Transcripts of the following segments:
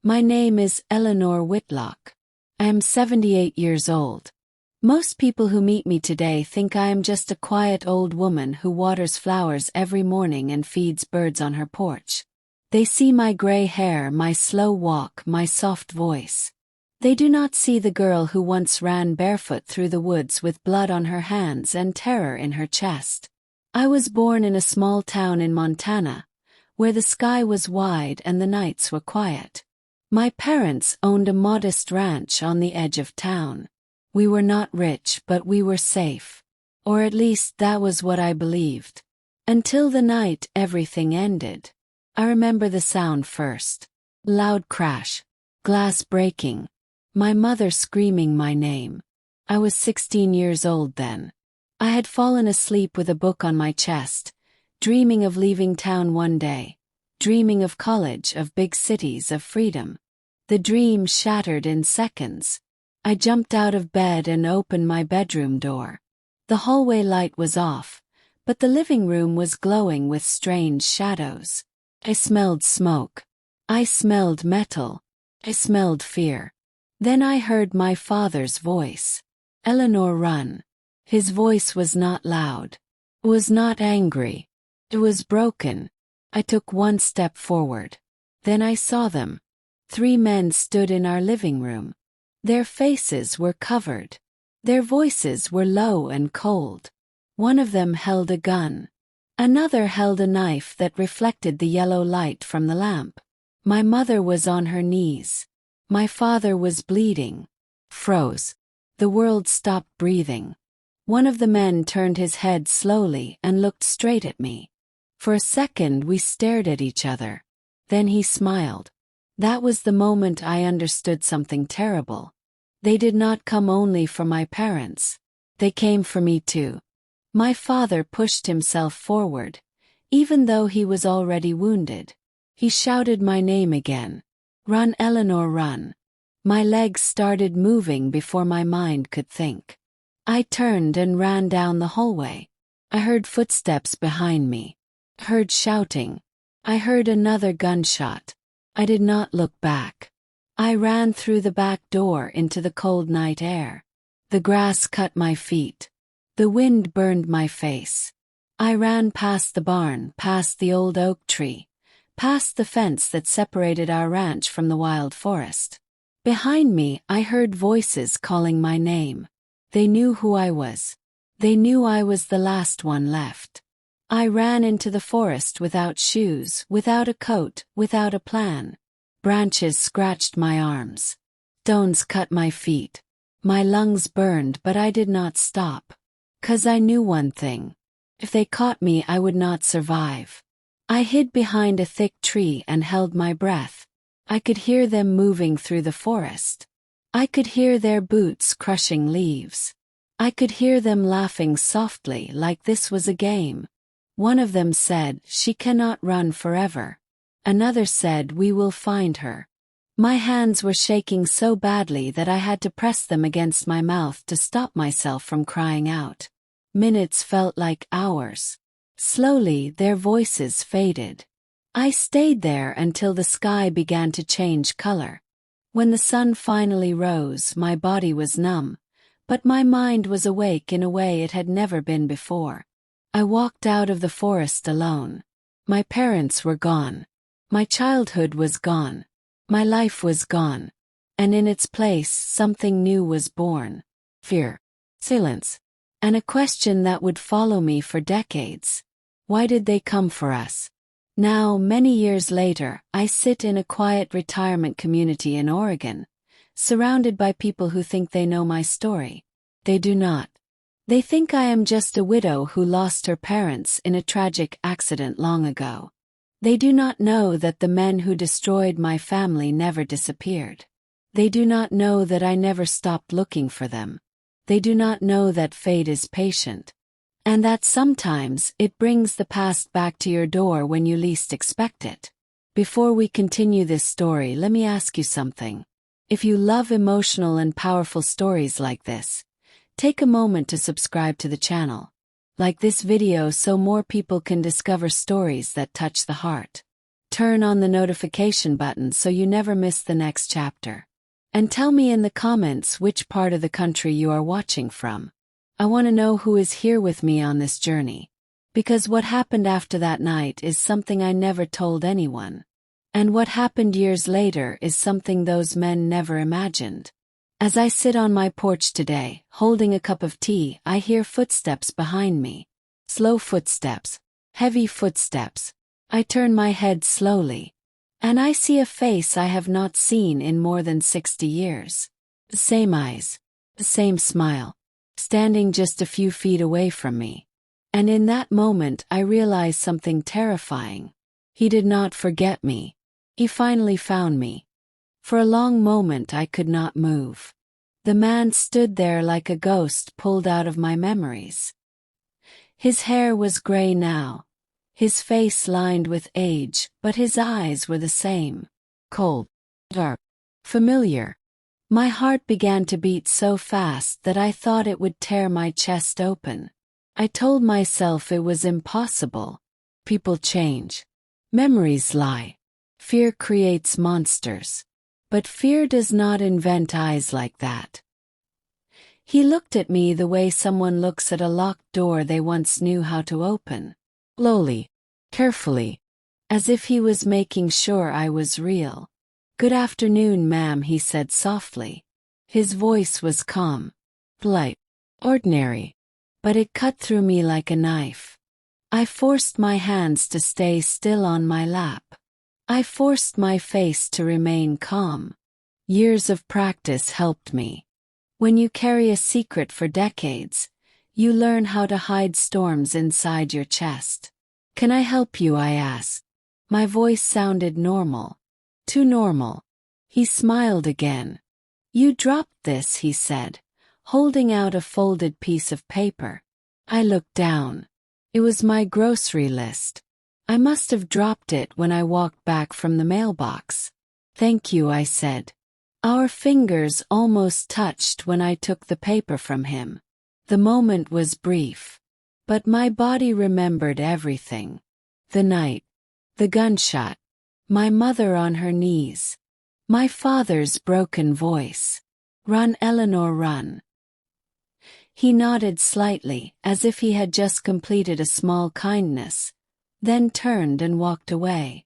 My name is Eleanor Whitlock. I am 78 years old. Most people who meet me today think I am just a quiet old woman who waters flowers every morning and feeds birds on her porch. They see my gray hair, my slow walk, my soft voice. They do not see the girl who once ran barefoot through the woods with blood on her hands and terror in her chest. I was born in a small town in Montana, where the sky was wide and the nights were quiet. My parents owned a modest ranch on the edge of town. We were not rich, but we were safe. Or at least that was what I believed. Until the night everything ended. I remember the sound first. Loud crash. Glass breaking. My mother screaming my name. I was 16 years old then. I had fallen asleep with a book on my chest, dreaming of leaving town one day. Dreaming of college, of big cities, of freedom. The dream shattered in seconds. I jumped out of bed and opened my bedroom door. The hallway light was off, but the living room was glowing with strange shadows. I smelled smoke. I smelled metal. I smelled fear. Then I heard my father's voice. Eleanor, run. His voice was not loud. It was not angry. It was broken. I took one step forward. Then I saw them. 3 men stood in our living room. Their faces were covered. Their voices were low and cold. One of them held a gun. Another held a knife that reflected the yellow light from the lamp. My mother was on her knees. My father was bleeding. Froze. The world stopped breathing. One of the men turned his head slowly and looked straight at me. For a second we stared at each other. Then he smiled. That was the moment I understood something terrible. They did not come only for my parents. They came for me too. My father pushed himself forward, even though he was already wounded. He shouted my name again. Run, Eleanor, run. My legs started moving before my mind could think. I turned and ran down the hallway. I heard footsteps behind me. Heard shouting. I heard another gunshot. I did not look back. I ran through the back door into the cold night air. The grass cut my feet. The wind burned my face. I ran past the barn, past the old oak tree, past the fence that separated our ranch from the wild forest. Behind me, I heard voices calling my name. They knew who I was. They knew I was the last one left. I ran into the forest without shoes, without a coat, without a plan. Branches scratched my arms. Stones cut my feet. My lungs burned, but I did not stop. 'Cause I knew one thing. If they caught me, I would not survive. I hid behind a thick tree and held my breath. I could hear them moving through the forest. I could hear their boots crushing leaves. I could hear them laughing softly like this was a game. One of them said, "She cannot run forever." Another said, "We will find her." My hands were shaking so badly that I had to press them against my mouth to stop myself from crying out. Minutes felt like hours. Slowly, their voices faded. I stayed there until the sky began to change color. When the sun finally rose, my body was numb, but my mind was awake in a way it had never been before. I walked out of the forest alone. My parents were gone. My childhood was gone. My life was gone. And in its place, something new was born. Fear. Silence. And a question that would follow me for decades. Why did they come for us? Now, many years later, I sit in a quiet retirement community in Oregon, surrounded by people who think they know my story. They do not. They think I am just a widow who lost her parents in a tragic accident long ago. They do not know that the men who destroyed my family never disappeared. They do not know that I never stopped looking for them. They do not know that fate is patient. And that sometimes it brings the past back to your door when you least expect it. Before we continue this story, let me ask you something. If you love emotional and powerful stories like this, take a moment to subscribe to the channel. Like this video so more people can discover stories that touch the heart. Turn on the notification button so you never miss the next chapter. And tell me in the comments which part of the country you are watching from. I want to know who is here with me on this journey. Because what happened after that night is something I never told anyone. And what happened years later is something those men never imagined. As I sit on my porch today, holding a cup of tea, I hear footsteps behind me. Slow footsteps. Heavy footsteps. I turn my head slowly. And I see a face I have not seen in more than 60 years. The same eyes. The same smile. Standing just a few feet away from me. And in that moment I realize something terrifying. He did not forget me. He finally found me. For a long moment I could not move. The man stood there like a ghost pulled out of my memories. His hair was gray now. His face lined with age, but his eyes were the same. Cold. Dark. Familiar. My heart began to beat so fast that I thought it would tear my chest open. I told myself it was impossible. People change. Memories lie. Fear creates monsters. But fear does not invent eyes like that. He looked at me the way someone looks at a locked door they once knew how to open. Slowly. Carefully. As if he was making sure I was real. "Good afternoon, ma'am," he said softly. His voice was calm. Polite. Ordinary. But it cut through me like a knife. I forced my hands to stay still on my lap. I forced my face to remain calm. Years of practice helped me. When you carry a secret for decades, you learn how to hide storms inside your chest. "Can I help you?" I asked. My voice sounded normal. Too normal. He smiled again. "You dropped this," he said, holding out a folded piece of paper. I looked down. It was my grocery list. I must have dropped it when I walked back from the mailbox. "Thank you," I said. Our fingers almost touched when I took the paper from him. The moment was brief. But my body remembered everything. The night. The gunshot. My mother on her knees. My father's broken voice. "Run, Eleanor, run." He nodded slightly, as if he had just completed a small kindness, then turned and walked away.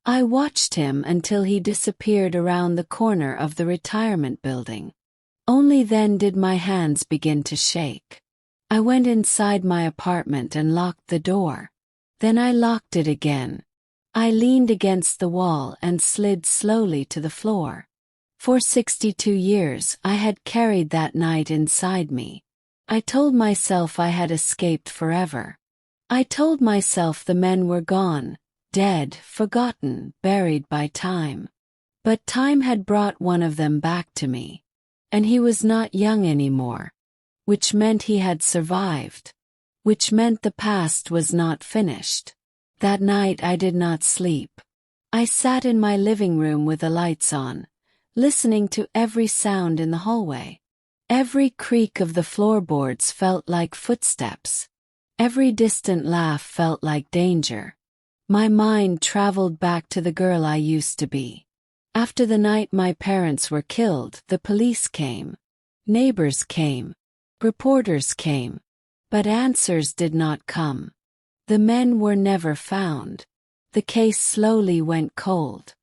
I watched him until he disappeared around the corner of the retirement building. Only then did my hands begin to shake. I went inside my apartment and locked the door. Then I locked it again. I leaned against the wall and slid slowly to the floor. For 62 years I had carried that night inside me. I told myself I had escaped forever. I told myself the men were gone, dead, forgotten, buried by time. But time had brought one of them back to me. And he was not young anymore. Which meant he had survived. Which meant the past was not finished. That night I did not sleep. I sat in my living room with the lights on, listening to every sound in the hallway. Every creak of the floorboards felt like footsteps. Every distant laugh felt like danger. My mind traveled back to the girl I used to be. After the night my parents were killed, the police came. Neighbors came. Reporters came. But answers did not come. The men were never found. The case slowly went cold.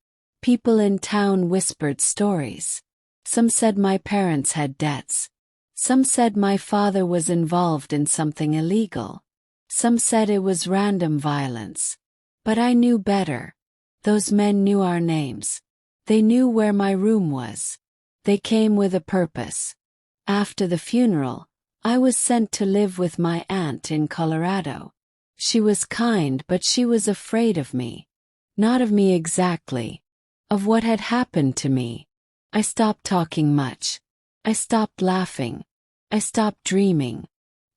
People in town whispered stories. Some said my parents had debts. Some said my father was involved in something illegal. Some said it was random violence. But I knew better. Those men knew our names. They knew where my room was. They came with a purpose. After the funeral, I was sent to live with my aunt in Colorado. She was kind, but she was afraid of me. Not of me exactly. Of what had happened to me. I stopped talking much. I stopped laughing. I stopped dreaming.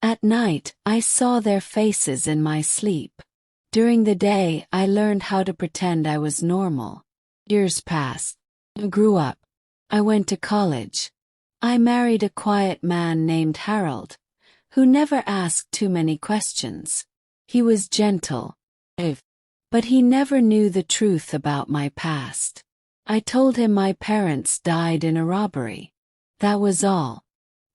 At night, I saw their faces in my sleep. During the day, I learned how to pretend I was normal. Years passed. I grew up. I went to college. I married a quiet man named Harold, who never asked too many questions. He was gentle, brave, But he never knew the truth about my past. I told him my parents died in a robbery. That was all.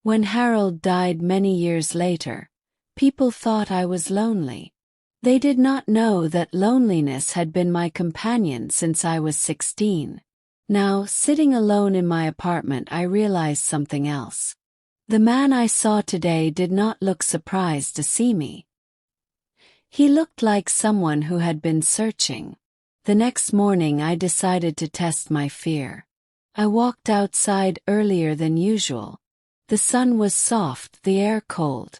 When Harold died many years later, people thought I was lonely. They did not know that loneliness had been my companion since I was 16. Now, sitting alone in my apartment, I realized something else. The man I saw today did not look surprised to see me. He looked like someone who had been searching. The next morning I decided to test my fear. I walked outside earlier than usual. The sun was soft, the air cold.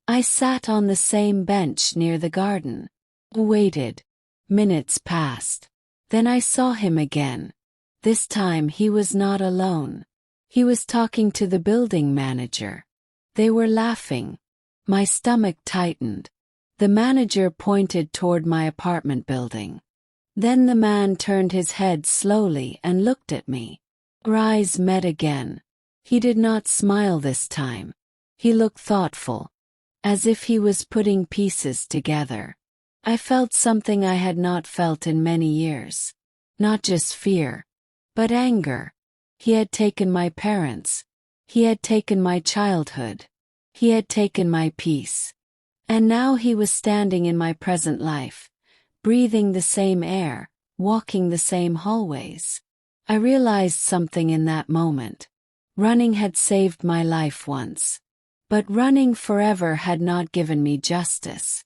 I sat on the same bench near the garden. Waited. Minutes passed. Then I saw him again. This time he was not alone. He was talking to the building manager. They were laughing. My stomach tightened. The manager pointed toward my apartment building. Then the man turned his head slowly and looked at me. Our eyes met again. He did not smile this time. He looked thoughtful, as if he was putting pieces together. I felt something I had not felt in many years. Not just fear, but anger. He had taken my parents. He had taken my childhood. He had taken my peace. And now he was standing in my present life, breathing the same air, walking the same hallways. I realized something in that moment. Running had saved my life once. But running forever had not given me justice.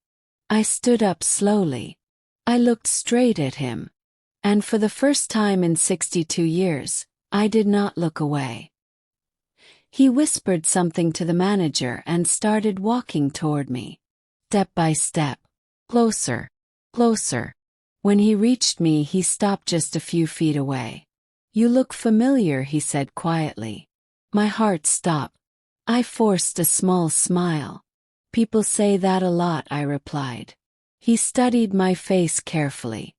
I stood up slowly. I looked straight at him. And for the first time in 62 years, I did not look away. He whispered something to the manager and started walking toward me. Step by step. Closer. Closer. When he reached me, he stopped just a few feet away. You look familiar, he said quietly. My heart stopped. I forced a small smile. People say that a lot, I replied. He studied my face carefully,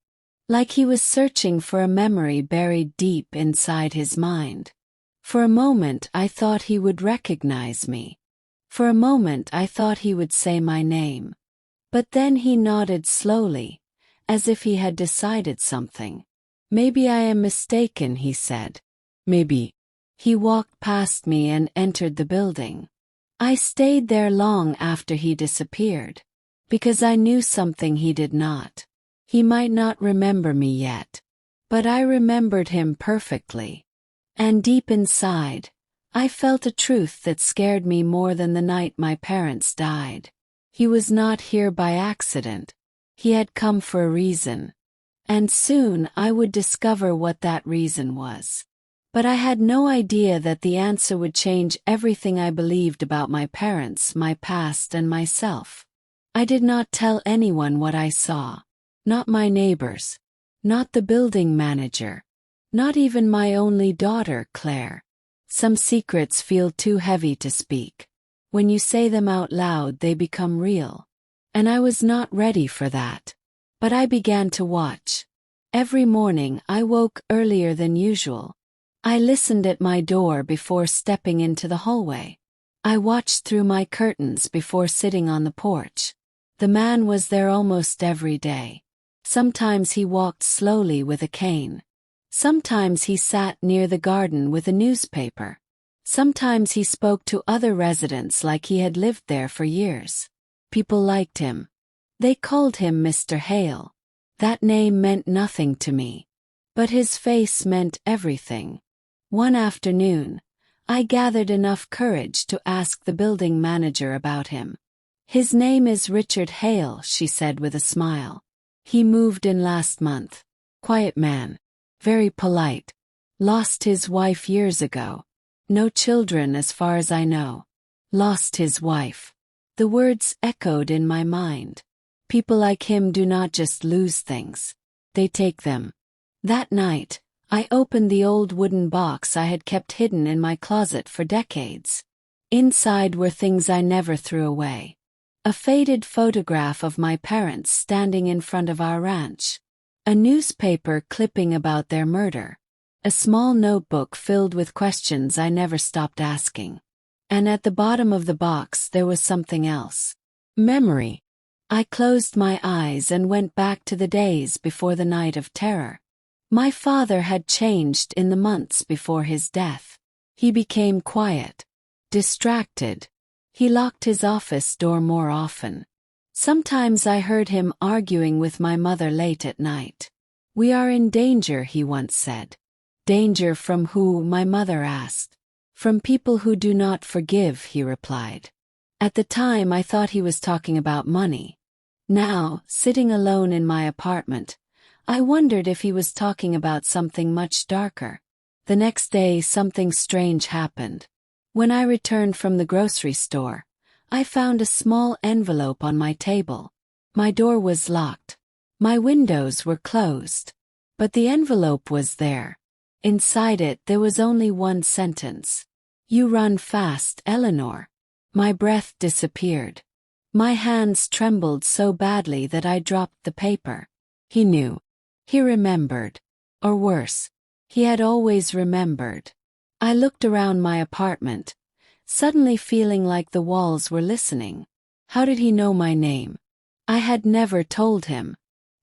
like he was searching for a memory buried deep inside his mind. For a moment I thought he would recognize me. For a moment I thought he would say my name. But then he nodded slowly, as if he had decided something. Maybe I am mistaken, he said. Maybe. He walked past me and entered the building. I stayed there long after he disappeared, because I knew something he did not. He might not remember me yet, but I remembered him perfectly. And deep inside, I felt a truth that scared me more than the night my parents died. He was not here by accident. He had come for a reason. And soon I would discover what that reason was. But I had no idea that the answer would change everything I believed about my parents, my past, and myself. I did not tell anyone what I saw. Not my neighbors. Not the building manager. Not even my only daughter, Claire. Some secrets feel too heavy to speak. When you say them out loud, they become real. And I was not ready for that. But I began to watch. Every morning I woke earlier than usual. I listened at my door before stepping into the hallway. I watched through my curtains before sitting on the porch. The man was there almost every day. Sometimes he walked slowly with a cane. Sometimes he sat near the garden with a newspaper. Sometimes he spoke to other residents like he had lived there for years. People liked him. They called him Mr. Hale. That name meant nothing to me. But his face meant everything. One afternoon, I gathered enough courage to ask the building manager about him. His name is Richard Hale, she said with a smile. He moved in last month. Quiet man. Very polite. Lost his wife years ago. No children as far as I know. Lost his wife. The words echoed in my mind. People like him do not just lose things. They take them. That night, I opened the old wooden box I had kept hidden in my closet for decades. Inside were things I never threw away. A faded photograph of my parents standing in front of our ranch. A newspaper clipping about their murder. A small notebook filled with questions I never stopped asking. And at the bottom of the box there was something else. Memory. I closed my eyes and went back to the days before the night of terror. My father had changed in the months before his death. He became quiet, distracted. He locked his office door more often. Sometimes I heard him arguing with my mother late at night. "We are in danger," he once said. "Danger from who?" my mother asked. "From people who do not forgive," he replied. At the time I thought he was talking about money. Now, sitting alone in my apartment, I wondered if he was talking about something much darker. The next day something strange happened. When I returned from the grocery store, I found a small envelope on my table. My door was locked. My windows were closed. But the envelope was there. Inside it there was only one sentence. "You run fast, Eleanor." My breath disappeared. My hands trembled so badly that I dropped the paper. He knew. He remembered. Or worse, he had always remembered. I looked around my apartment, suddenly feeling like the walls were listening. How did he know my name? I had never told him.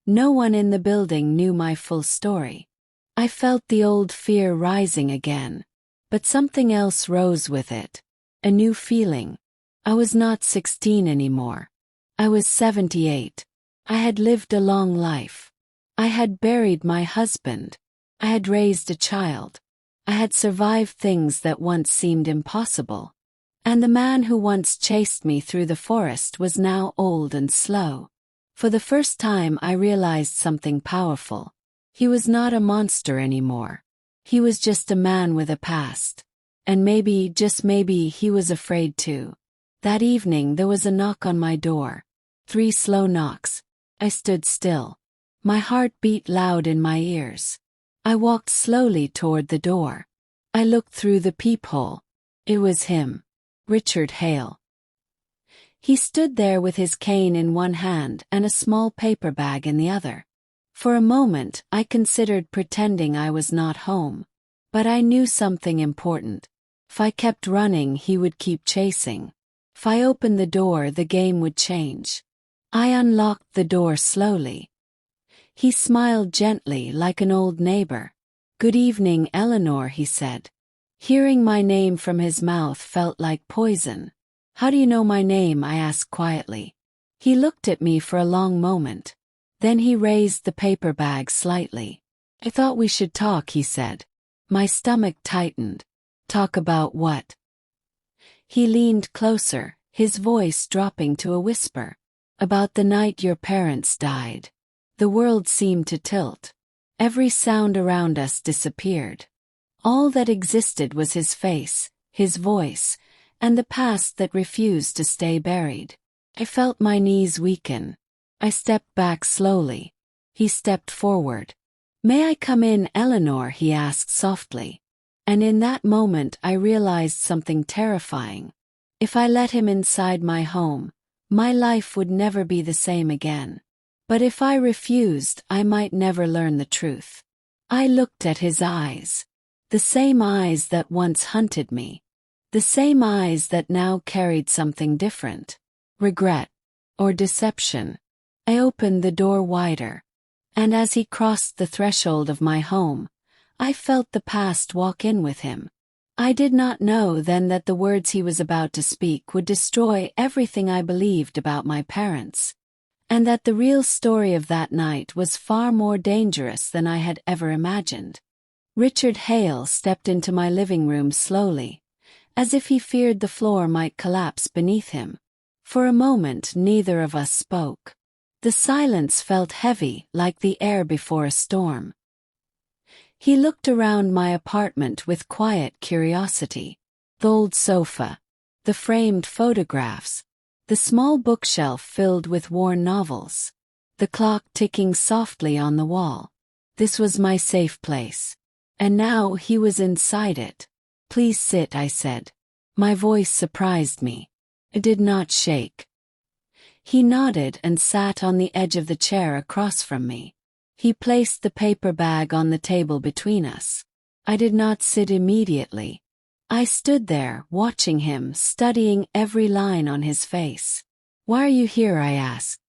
No one in the building knew my full story. I felt the old fear rising again. But something else rose with it. A new feeling. I was not 16 anymore. I was 78. I had lived a long life. I had buried my husband. I had raised a child. I had survived things that once seemed impossible. And the man who once chased me through the forest was now old and slow. For the first time I realized something powerful. He was not a monster anymore. He was just a man with a past. And maybe, just maybe, he was afraid too. That evening there was a knock on my door. 3 slow knocks. I stood still. My heart beat loud in my ears. I walked slowly toward the door. I looked through the peephole. It was him. Richard Hale. He stood there with his cane in one hand and a small paper bag in the other. For a moment I considered pretending I was not home. But I knew something important. If I kept running, he would keep chasing. If I opened the door, the game would change. I unlocked the door slowly. He smiled gently like an old neighbor. "Good evening, Eleanor," he said. Hearing my name from his mouth felt like poison. "How do you know my name?" I asked quietly. He looked at me for a long moment. Then he raised the paper bag slightly. "I thought we should talk," he said. My stomach tightened. "Talk about what?" He leaned closer, his voice dropping to a whisper. "About the night your parents died." The world seemed to tilt. Every sound around us disappeared. All that existed was his face, his voice, and the past that refused to stay buried. I felt my knees weaken. I stepped back slowly. He stepped forward. "May I come in, Eleanor?" he asked softly. And in that moment I realized something terrifying. If I let him inside my home, my life would never be the same again. But if I refused, I might never learn the truth. I looked at his eyes. The same eyes that once hunted me. The same eyes that now carried something different. Regret. Or deception. I opened the door wider. And as he crossed the threshold of my home, I felt the past walk in with him. I did not know then that the words he was about to speak would destroy everything I believed about my parents. And that the real story of that night was far more dangerous than I had ever imagined. Richard Hale stepped into my living room slowly, as if he feared the floor might collapse beneath him. For a moment neither of us spoke. The silence felt heavy, like the air before a storm. He looked around my apartment with quiet curiosity. The old sofa, the framed photographs, the small bookshelf filled with worn novels, the clock ticking softly on the wall. This was my safe place. And now he was inside it. "Please sit," I said. My voice surprised me. It did not shake. He nodded and sat on the edge of the chair across from me. He placed the paper bag on the table between us. I did not sit immediately. I stood there, watching him, studying every line on his face. "Why are you here?" I asked.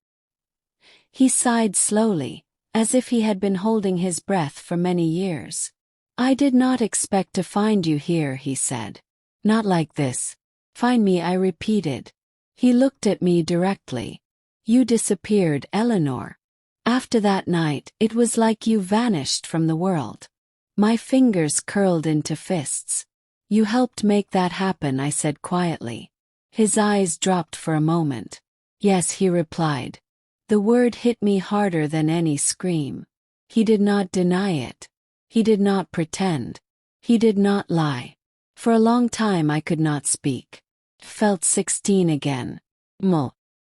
He sighed slowly, as if he had been holding his breath for many years. "I did not expect to find you here," he said. "Not like this." "Find me," I repeated. He looked at me directly. "You disappeared, Eleanor. After that night, it was like you vanished from the world." My fingers curled into fists. "You helped make that happen," I said quietly. His eyes dropped for a moment. "Yes," he replied. The word hit me harder than any scream. He did not deny it. He did not pretend. He did not lie. For a long time I could not speak. Felt 16 again.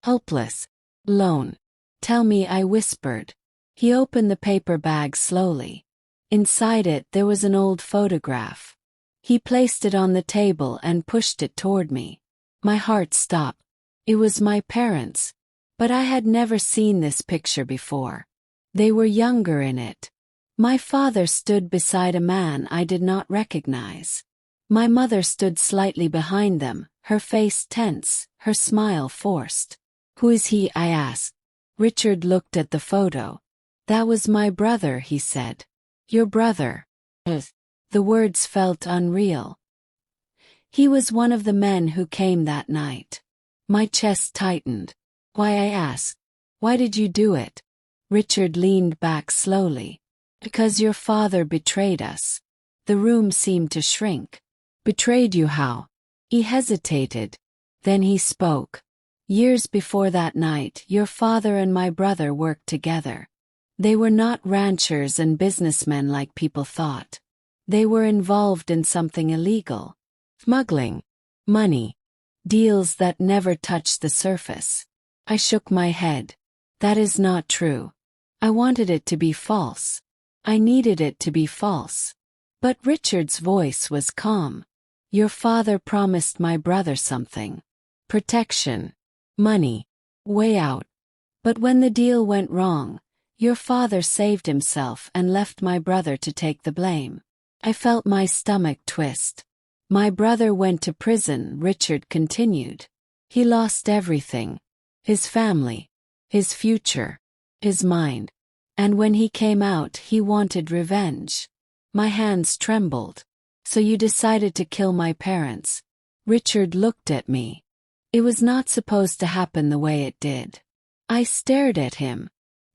Helpless. Alone. "Tell me," I whispered. He opened the paper bag slowly. Inside it there was an old photograph. He placed it on the table and pushed it toward me. My heart stopped. It was my parents. But I had never seen this picture before. They were younger in it. My father stood beside a man I did not recognize. My mother stood slightly behind them, her face tense, her smile forced. "Who is he?" I asked. Richard looked at the photo. "That was my brother," he said. "Your brother?" The words felt unreal. "He was one of the men who came that night." My chest tightened. "Why?" I asked. "Why did you do it?" Richard leaned back slowly. "Because your father betrayed us." The room seemed to shrink. "Betrayed you how?" He hesitated. Then he spoke. "Years before that night, your father and my brother worked together. They were not ranchers and businessmen like people thought. They were involved in something illegal. Smuggling. Money. Deals that never touched the surface." I shook my head. "That is not true." I wanted it to be false. I needed it to be false. But Richard's voice was calm. "Your father promised my brother something. Protection. Money. Way out. But when the deal went wrong, your father saved himself and left my brother to take the blame." I felt my stomach twist. "My brother went to prison," Richard continued. "He lost everything. His family. His future. His mind. And when he came out, he wanted revenge." My hands trembled. "So you decided to kill my parents?" Richard looked at me. "It was not supposed to happen the way it did." I stared at him.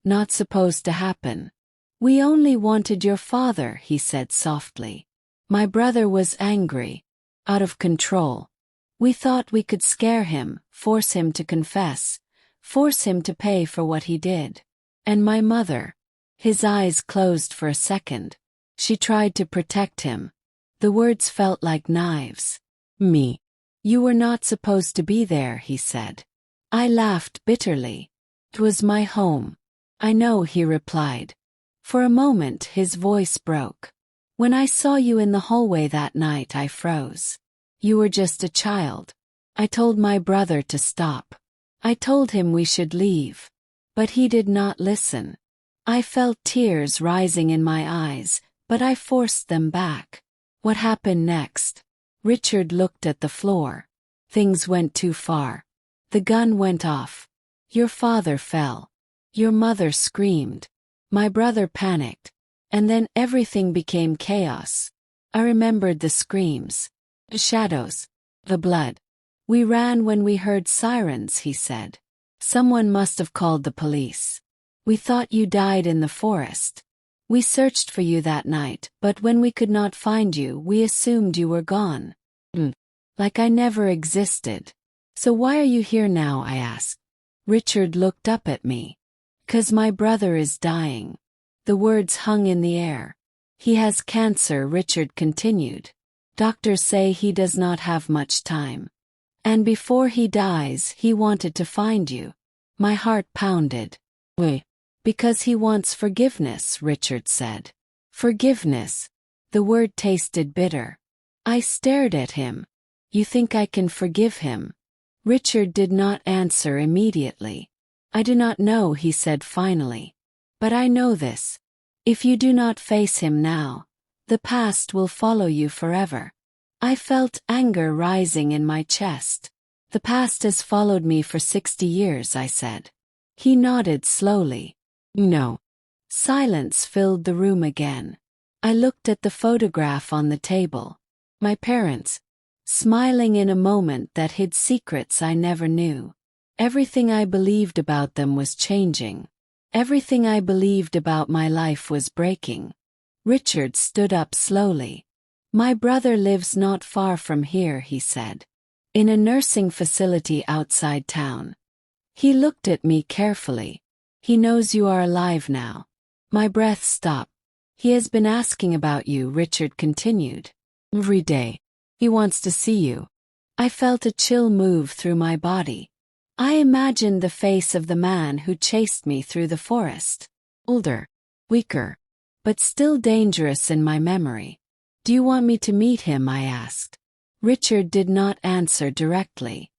"Not supposed to happen." "We only wanted your father," he said softly. "My brother was angry. Out of control. We thought we could scare him, force him to confess, force him to pay for what he did. And my mother." His eyes closed for a second. "She tried to protect him." The words felt like knives. "Me. You were not supposed to be there," he said. I laughed bitterly. "It was my home." "I know," he replied. For a moment his voice broke. "When I saw you in the hallway that night, I froze. You were just a child. I told my brother to stop. I told him we should leave. But he did not listen. I felt tears rising in my eyes, but I forced them back." "What happened next?" Richard looked at the floor. "Things went too far. The gun went off. Your father fell. Your mother screamed. My brother panicked. And then everything became chaos. I remembered the screams. The shadows. The blood. We ran when we heard sirens," he said. "Someone must have called the police. We thought you died in the forest. We searched for you that night, but when we could not find you, we assumed you were gone. Like I never existed." "So why are you here now?" I asked. Richard looked up at me. "'Cause my brother is dying." The words hung in the air. "He has cancer," Richard continued. "Doctors say he does not have much time. And before he dies, he wanted to find you." My heart pounded. "Wait. Because he wants forgiveness," Richard said. "Forgiveness." The word tasted bitter. I stared at him. "You think I can forgive him?" Richard did not answer immediately. "I do not know," he said finally. "But I know this. If you do not face him now, the past will follow you forever." I felt anger rising in my chest. "The past has followed me for 60 years," I said. He nodded slowly. No. Silence filled the room again. I looked at the photograph on the table. My parents, smiling in a moment that hid secrets I never knew. Everything I believed about them was changing. Everything I believed about my life was breaking. Richard stood up slowly. My brother lives not far from here, he said. In a nursing facility outside town. He looked at me carefully. He knows you are alive now. My breath stopped. He has been asking about you, Richard continued. Every day. He wants to see you. I felt a chill move through my body. I imagined the face of the man who chased me through the forest. Older, weaker, but still dangerous in my memory. Do you want me to meet him? I asked. Richard did not answer directly.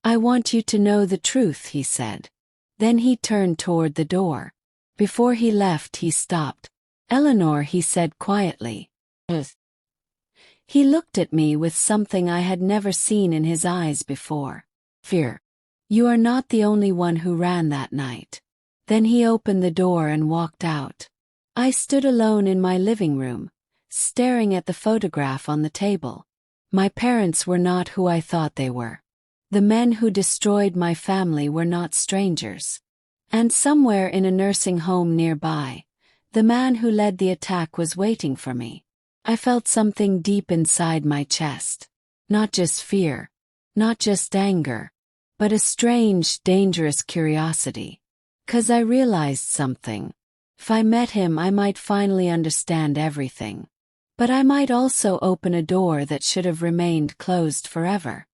I want you to know the truth, he said. Then he turned toward the door. Before he left, he stopped. Eleanor, he said quietly. He looked at me with something I had never seen in his eyes before. Fear. You are not the only one who ran that night. Then he opened the door and walked out. I stood alone in my living room, staring at the photograph on the table. My parents were not who I thought they were. The men who destroyed my family were not strangers. And somewhere in a nursing home nearby, the man who led the attack was waiting for me. I felt something deep inside my chest. Not just fear, not just anger, but a strange, dangerous curiosity. 'Cause I realized something. If I met him, I might finally understand everything. But I might also open a door that should have remained closed forever.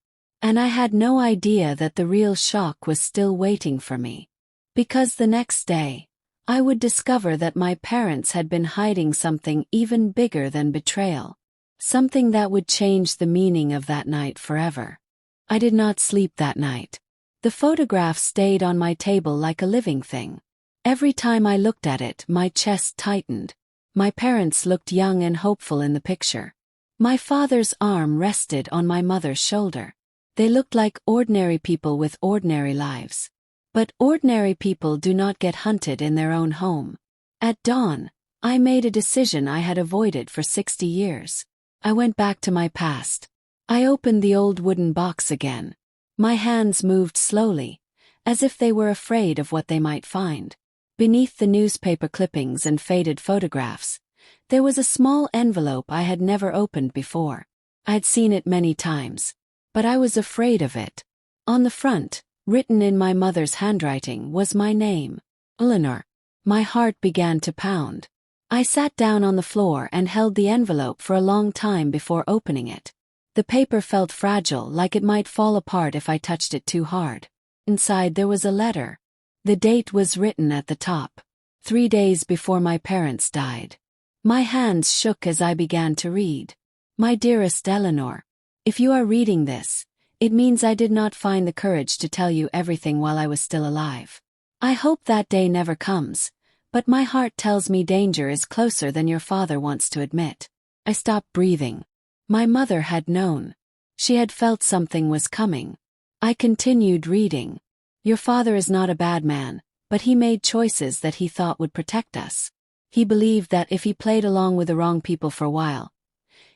And I had no idea that the real shock was still waiting for me. Because the next day, I would discover that my parents had been hiding something even bigger than betrayal. Something that would change the meaning of that night forever. I did not sleep that night. The photograph stayed on my table like a living thing. Every time I looked at it, my chest tightened. My parents looked young and hopeful in the picture. My father's arm rested on my mother's shoulder. They looked like ordinary people with ordinary lives. But ordinary people do not get hunted in their own home. At dawn, I made a decision I had avoided for 60 years. I went back to my past. I opened the old wooden box again. My hands moved slowly, as if they were afraid of what they might find. Beneath the newspaper clippings and faded photographs, there was a small envelope I had never opened before. I'd seen it many times, but I was afraid of it. On the front, written in my mother's handwriting, was my name, Eleanor. My heart began to pound. I sat down on the floor and held the envelope for a long time before opening it. The paper felt fragile, like it might fall apart if I touched it too hard. Inside there was a letter. The date was written at the top. 3 days before my parents died. My hands shook as I began to read. My dearest Eleanor, if you are reading this, it means I did not find the courage to tell you everything while I was still alive. I hope that day never comes, but my heart tells me danger is closer than your father wants to admit. I stopped breathing. My mother had known. She had felt something was coming. I continued reading. Your father is not a bad man, but he made choices that he thought would protect us. He believed that if he played along with the wrong people for a while,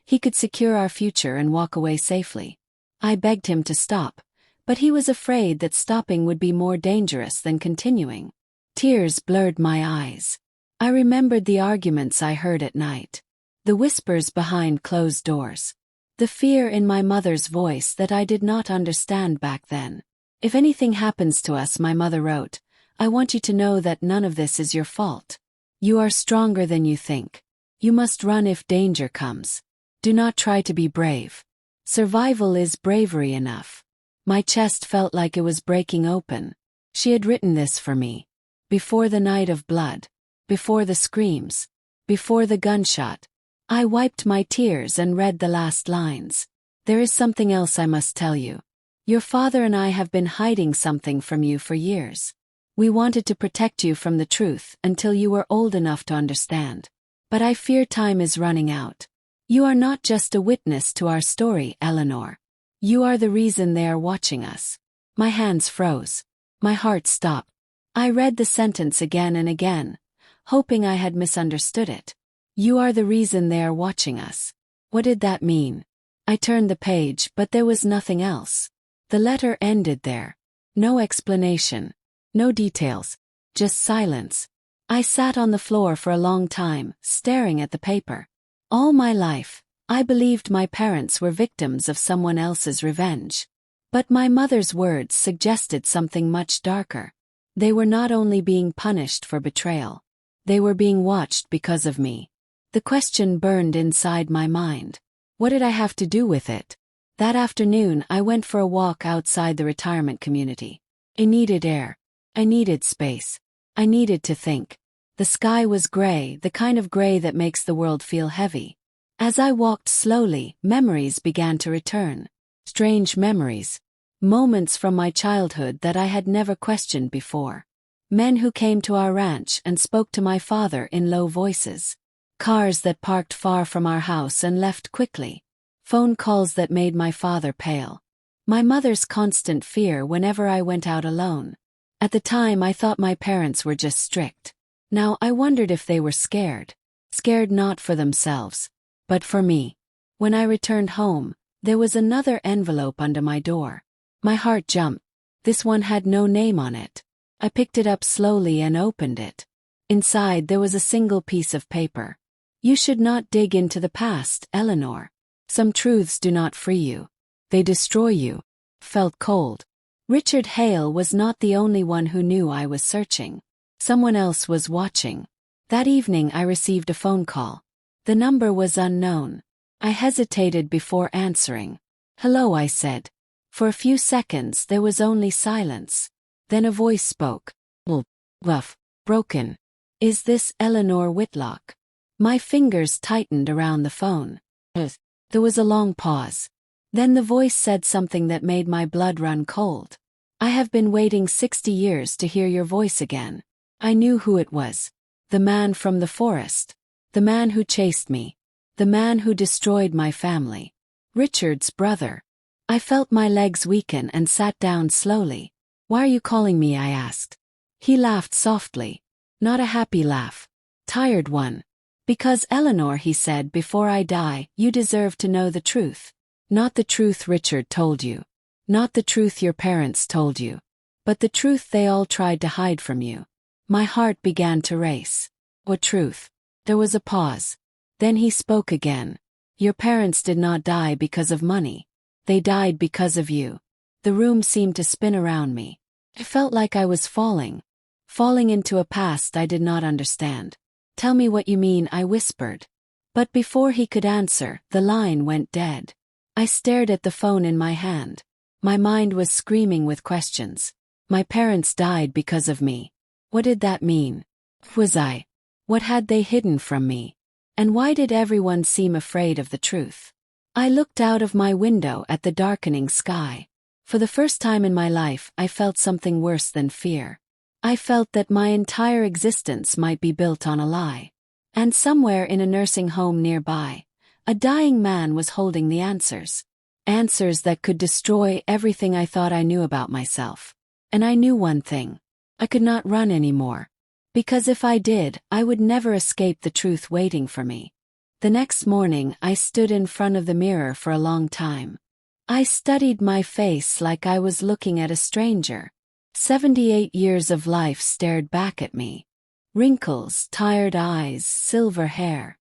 he could secure our future and walk away safely. I begged him to stop, but he was afraid that stopping would be more dangerous than continuing. Tears blurred my eyes. I remembered the arguments I heard at night. The whispers behind closed doors. The fear in my mother's voice that I did not understand back then. If anything happens to us, my mother wrote, I want you to know that none of this is your fault. You are stronger than you think. You must run if danger comes. Do not try to be brave. Survival is bravery enough. My chest felt like it was breaking open. She had written this for me. Before the night of blood. Before the screams. Before the gunshot. I wiped my tears and read the last lines. There is something else I must tell you. Your father and I have been hiding something from you for years. We wanted to protect you from the truth until you were old enough to understand. But I fear time is running out. You are not just a witness to our story, Eleanor. You are the reason they are watching us. My hands froze. My heart stopped. I read the sentence again and again, hoping I had misunderstood it. You are the reason they are watching us. What did that mean? I turned the page, but there was nothing else. The letter ended there. No explanation. No details. Just silence. I sat on the floor for a long time, staring at the paper. All my life, I believed my parents were victims of someone else's revenge. But my mother's words suggested something much darker. They were not only being punished for betrayal. They were being watched because of me. The question burned inside my mind. What did I have to do with it? That afternoon I went for a walk outside the retirement community. I needed air. I needed space. I needed to think. The sky was gray, the kind of gray that makes the world feel heavy. As I walked slowly, memories began to return. Strange memories. Moments from my childhood that I had never questioned before. Men who came to our ranch and spoke to my father in low voices. Cars that parked far from our house and left quickly. Phone calls that made my father pale. My mother's constant fear whenever I went out alone. At the time I thought my parents were just strict. Now I wondered if they were scared. Scared not for themselves, but for me. When I returned home, there was another envelope under my door. My heart jumped. This one had no name on it. I picked it up slowly and opened it. Inside there was a single piece of paper. You should not dig into the past, Eleanor. Some truths do not free you. They destroy you. Felt cold. Richard Hale was not the only one who knew I was searching. Someone else was watching. That evening I received a phone call. The number was unknown. I hesitated before answering. Hello, I said. For a few seconds there was only silence. Then a voice spoke. Rough, broken. Is this Eleanor Whitlock? My fingers tightened around the phone. There was a long pause. Then the voice said something that made my blood run cold. I have been waiting 60 years to hear your voice again. I knew who it was. The man from the forest. The man who chased me. The man who destroyed my family. Richard's brother. I felt my legs weaken and sat down slowly. Why are you calling me? I asked. He laughed softly. Not a happy laugh. Tired one. Because Eleanor, he said, before I die, you deserve to know the truth. Not the truth Richard told you. Not the truth your parents told you. But the truth they all tried to hide from you. My heart began to race. What truth? There was a pause. Then he spoke again. Your parents did not die because of money. They died because of you. The room seemed to spin around me. I felt like I was falling. Falling into a past I did not understand. Tell me what you mean, I whispered. But before he could answer, the line went dead. I stared at the phone in my hand. My mind was screaming with questions. My parents died because of me. What did that mean? Who was I? What had they hidden from me? And why did everyone seem afraid of the truth? I looked out of my window at the darkening sky. For the first time in my life, I felt something worse than fear. I felt that my entire existence might be built on a lie. And somewhere in a nursing home nearby, a dying man was holding the answers. Answers that could destroy everything I thought I knew about myself. And I knew one thing. I could not run anymore. Because if I did, I would never escape the truth waiting for me. The next morning I stood in front of the mirror for a long time. I studied my face like I was looking at a stranger. 78 years of life stared back at me. Wrinkles, tired eyes, silver hair.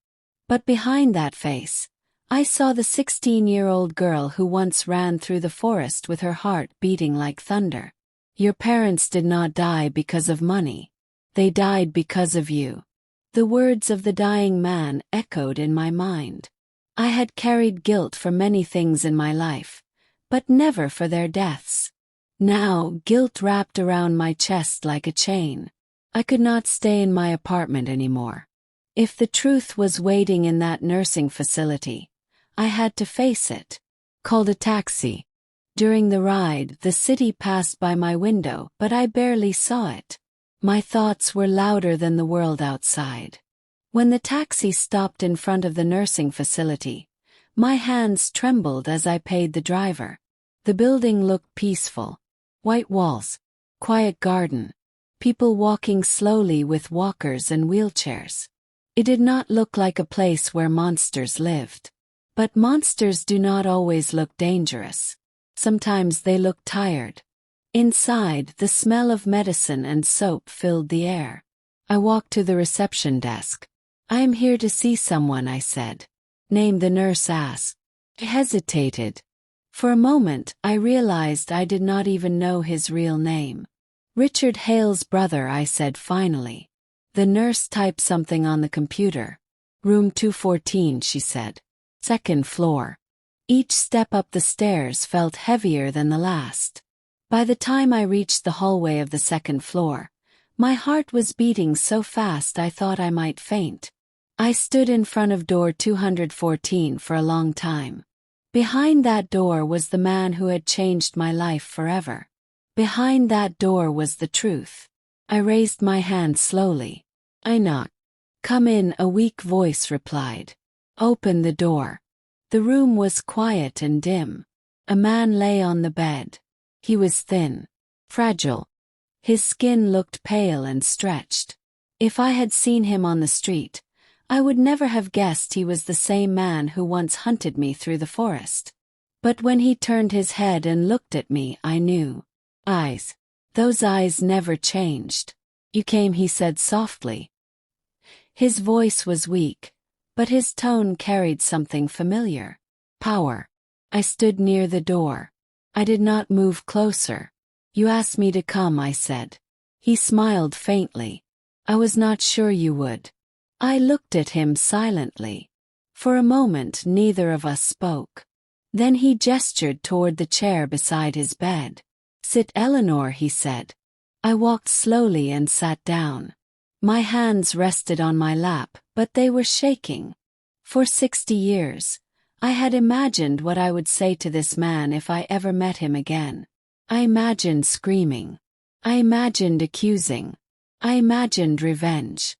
But behind that face, I saw the 16-year-old girl who once ran through the forest with her heart beating like thunder. Your parents did not die because of money. They died because of you. The words of the dying man echoed in my mind. I had carried guilt for many things in my life, but never for their deaths. Now, guilt wrapped around my chest like a chain. I could not stay in my apartment anymore. If the truth was waiting in that nursing facility, I had to face it. Called a taxi. During the ride, the city passed by my window, but I barely saw it. My thoughts were louder than the world outside. When the taxi stopped in front of the nursing facility, my hands trembled as I paid the driver. The building looked peaceful. White walls. Quiet garden. people walking slowly with walkers and wheelchairs. It did not look like a place where monsters lived. But monsters do not always look dangerous. Sometimes they look tired. Inside, the smell of medicine and soap filled the air. I walked to the reception desk. "I am here to see someone," I said. "Name," the nurse asked. I hesitated. For a moment, I realized I did not even know his real name. "Richard Hale's brother," I said finally. The nurse typed something on the computer. "Room 214, she said. "Second floor." Each step up the stairs felt heavier than the last. By the time I reached the hallway of the second floor, my heart was beating so fast I thought I might faint. I stood in front of door 214 for a long time. Behind that door was the man who had changed my life forever. Behind that door was the truth. I raised my hand slowly. I knocked. "Come in," a weak voice replied. "Open the door." The room was quiet and dim. A man lay on the bed. He was thin, fragile. His skin looked pale and stretched. If I had seen him on the street, I would never have guessed he was the same man who once hunted me through the forest. But when he turned his head and looked at me, I knew. Eyes. Those eyes never changed. "You came," he said softly. His voice was weak, but his tone carried something familiar. Power. I stood near the door. I did not move closer. "You asked me to come," I said. He smiled faintly. "I was not sure you would." I looked at him silently. For a moment neither of us spoke. Then he gestured toward the chair beside his bed. "Sit, Eleanor," he said. I walked slowly and sat down. My hands rested on my lap, but they were shaking. For 60 years, I had imagined what I would say to this man if I ever met him again. I imagined screaming. I imagined accusing. I imagined revenge.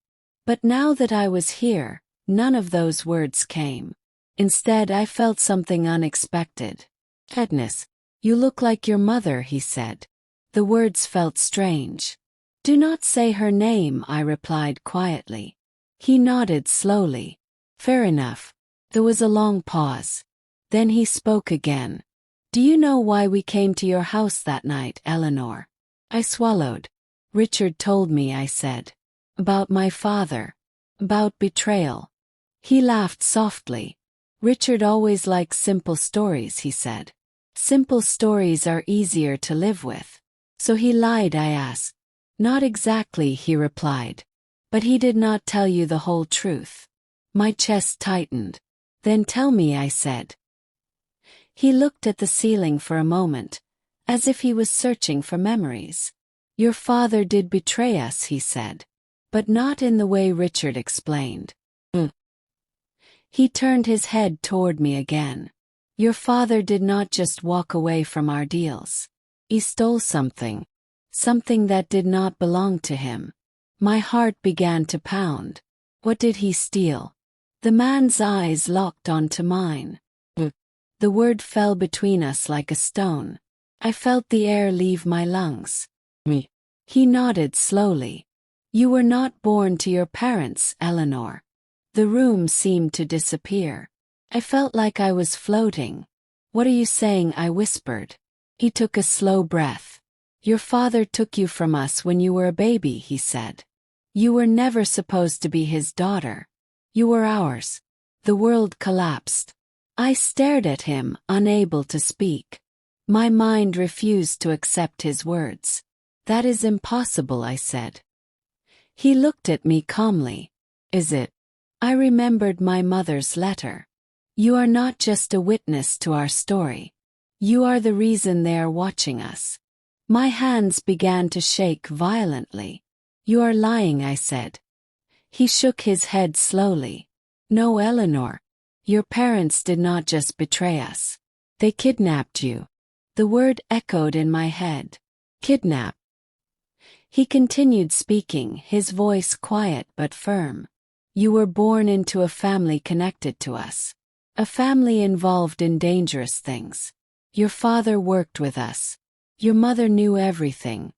But now that I was here, none of those words came. Instead, I felt something unexpected. "Agnes, you look like your mother," he said. The words felt strange. "Do not say her name," I replied quietly. He nodded slowly. "Fair enough." There was a long pause. Then he spoke again. "Do you know why we came to your house that night, Eleanor?" I swallowed. "Richard told me," I said. "About my father. About betrayal." He laughed softly. "Richard always likes simple stories," he said. "Simple stories are easier to live with." "So he lied?" I asked. "Not exactly," he replied. "But he did not tell you the whole truth." My chest tightened. "Then tell me," I said. He looked at the ceiling for a moment, as if he was searching for memories. "Your father did betray us," he said. "But not in the way Richard explained." He turned his head toward me again. "Your father did not just walk away from our deals. He stole something. Something that did not belong to him." My heart began to pound. "What did he steal?" The man's eyes locked onto mine. The word fell between us like a stone. I felt the air leave my lungs. He nodded slowly. "You were not born to your parents, Eleanor." The room seemed to disappear. I felt like I was floating. "What are you saying?" I whispered. He took a slow breath. "Your father took you from us when you were a baby," he said. "You were never supposed to be his daughter. You were ours." The world collapsed. I stared at him, unable to speak. My mind refused to accept his words. "That is impossible," I said. He looked at me calmly. "Is it?" I remembered my mother's letter. "You are not just a witness to our story. You are the reason they are watching us." My hands began to shake violently. "You are lying," I said. He shook his head slowly. "No, Eleanor. Your parents did not just betray us. They kidnapped you." The word echoed in my head. "Kidnap." He continued speaking, his voice quiet but firm. "You were born into a family connected to us. A family involved in dangerous things. Your father worked with us. Your mother knew everything.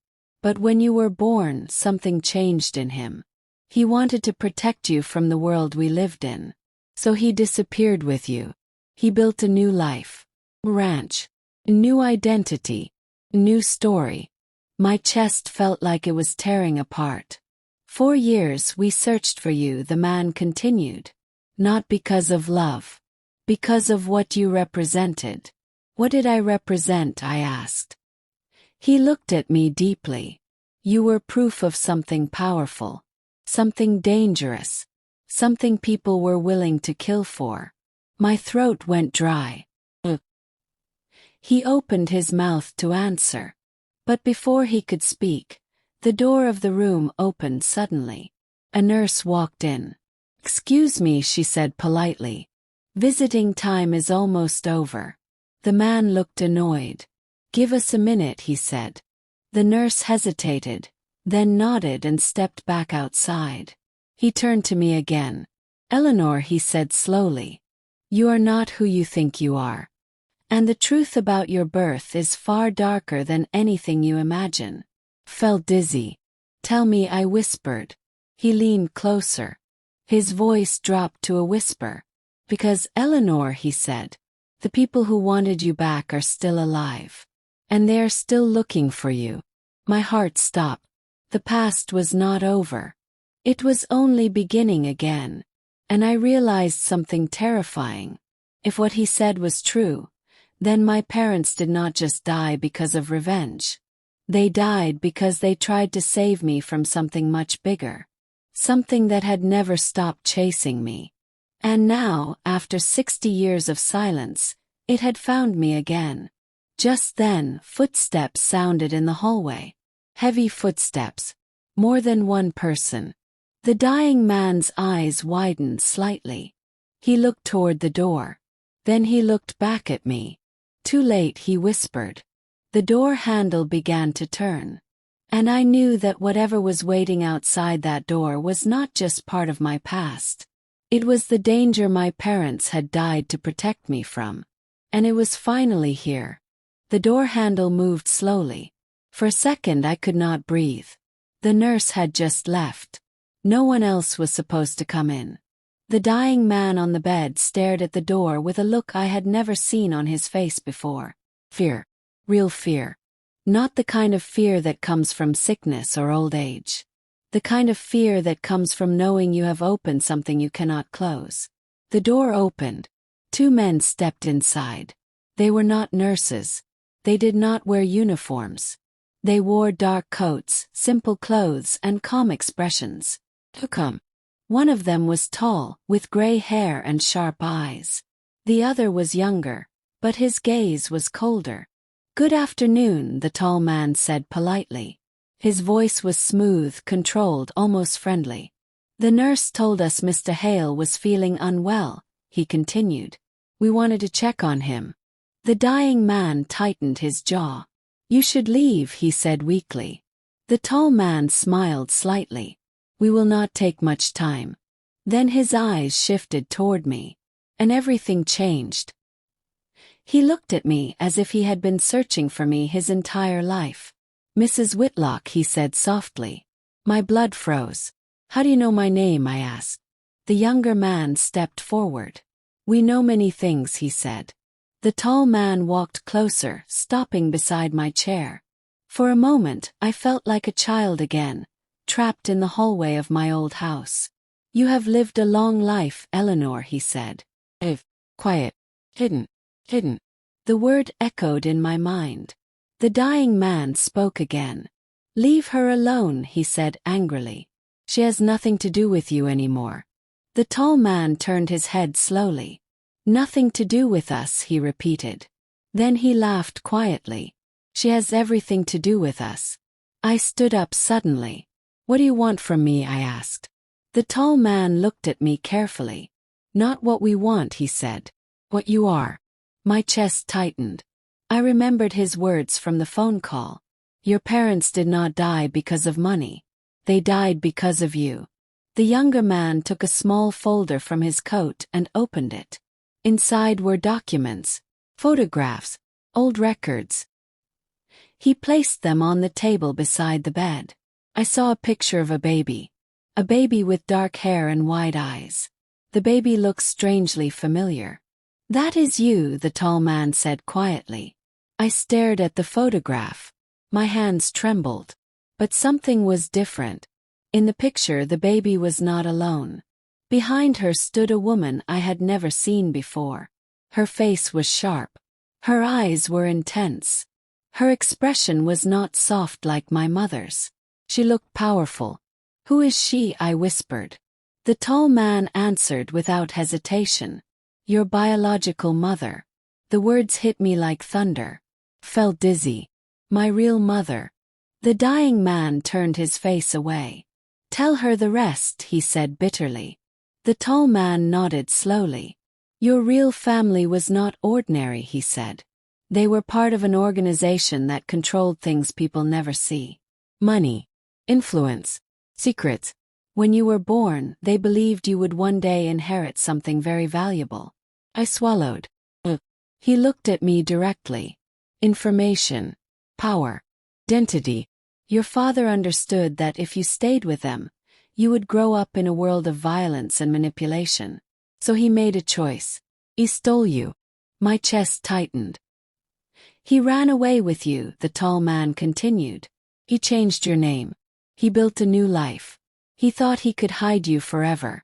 But when you were born, something changed in him. He wanted to protect you from the world we lived in. So he disappeared with you. He built a new life. Ranch. New identity. New story. My chest felt like it was tearing apart. 4 years we searched for you, the man continued. Not because of love. Because of what you represented. What did I represent? I asked. He looked at me deeply. You were proof of something powerful. Something dangerous. Something people were willing to kill for. My throat went dry. He opened his mouth to answer. But before he could speak, the door of the room opened suddenly. A nurse walked in. "Excuse me," she said politely. "Visiting time is almost over." The man looked annoyed. "Give us a minute," he said. The nurse hesitated, then nodded and stepped back outside. He turned to me again. "Eleanor," he said slowly, "you are not who you think you are. And the truth about your birth is far darker than anything you imagine." Felt dizzy. "Tell me," I whispered. He leaned closer. His voice dropped to a whisper. "Because, Eleanor," he said, "the people who wanted you back are still alive. And they are still looking for you." My heart stopped. The past was not over. It was only beginning again. And I realized something terrifying. If what he said was true, then my parents did not just die because of revenge. They died because they tried to save me from something much bigger. Something that had never stopped chasing me. And now, after 60 years of silence, it had found me again. Just then, footsteps sounded in the hallway. Heavy footsteps. More than one person. The dying man's eyes widened slightly. He looked toward the door. Then he looked back at me. "Too late," he whispered. The door handle began to turn. And I knew that whatever was waiting outside that door was not just part of my past. It was the danger my parents had died to protect me from. And it was finally here. The door handle moved slowly. For a second I could not breathe. The nurse had just left. No one else was supposed to come in. The dying man on the bed stared at the door with a look I had never seen on his face before. Fear. Real fear. Not the kind of fear that comes from sickness or old age. The kind of fear that comes from knowing you have opened something you cannot close. The door opened. 2 men stepped inside. They were not nurses. They did not wear uniforms. They wore dark coats, simple clothes, and calm expressions. Come. One of them was tall, with gray hair and sharp eyes. The other was younger, but his gaze was colder. "Good afternoon," the tall man said politely. His voice was smooth, controlled, almost friendly. "The nurse told us Mr. Hale was feeling unwell," he continued. "We wanted to check on him." The dying man tightened his jaw. "You should leave," he said weakly. The tall man smiled slightly. "We will not take much time." Then his eyes shifted toward me. And everything changed. He looked at me as if he had been searching for me his entire life. "Mrs. Whitlock," he said softly. My blood froze. "How do you know my name?" I asked. The younger man stepped forward. "We know many things," he said. The tall man walked closer, stopping beside my chair. For a moment, I felt like a child again, trapped in the hallway of my old house. "You have lived a long life, Eleanor," he said. Quiet. Hidden. The word echoed in my mind. The dying man spoke again. "Leave her alone," he said angrily. "She has nothing to do with you anymore." The tall man turned his head slowly. "Nothing to do with us," he repeated. Then he laughed quietly. "She has everything to do with us." I stood up suddenly. "What do you want from me?" I asked. The tall man looked at me carefully. "Not what we want," he said. "What you are." My chest tightened. I remembered his words from the phone call. "Your parents did not die because of money. They died because of you." The younger man took a small folder from his coat and opened it. Inside were documents, photographs, old records. He placed them on the table beside the bed. I saw a picture of a baby with dark hair and wide eyes. The baby looked strangely familiar. "That is you," the tall man said quietly. I stared at the photograph. My hands trembled. But something was different. In the picture, the baby was not alone. Behind her stood a woman I had never seen before. Her face was sharp. Her eyes were intense. Her expression was not soft like my mother's. She looked powerful. "Who is she?" I whispered. The tall man answered without hesitation. "Your biological mother." The words hit me like thunder. Felt dizzy. My real mother. The dying man turned his face away. "Tell her the rest," he said bitterly. The tall man nodded slowly. "Your real family was not ordinary," he said. "They were part of an organization that controlled things people never see. Money, influence, secrets. When you were born, they believed you would one day inherit something very valuable." I swallowed. He looked at me directly. "Information, power, identity. Your father understood that if you stayed with them, you would grow up in a world of violence and manipulation. So he made a choice. He stole you." My chest tightened. "He ran away with you," the tall man continued. "He changed your name. He built a new life. He thought he could hide you forever."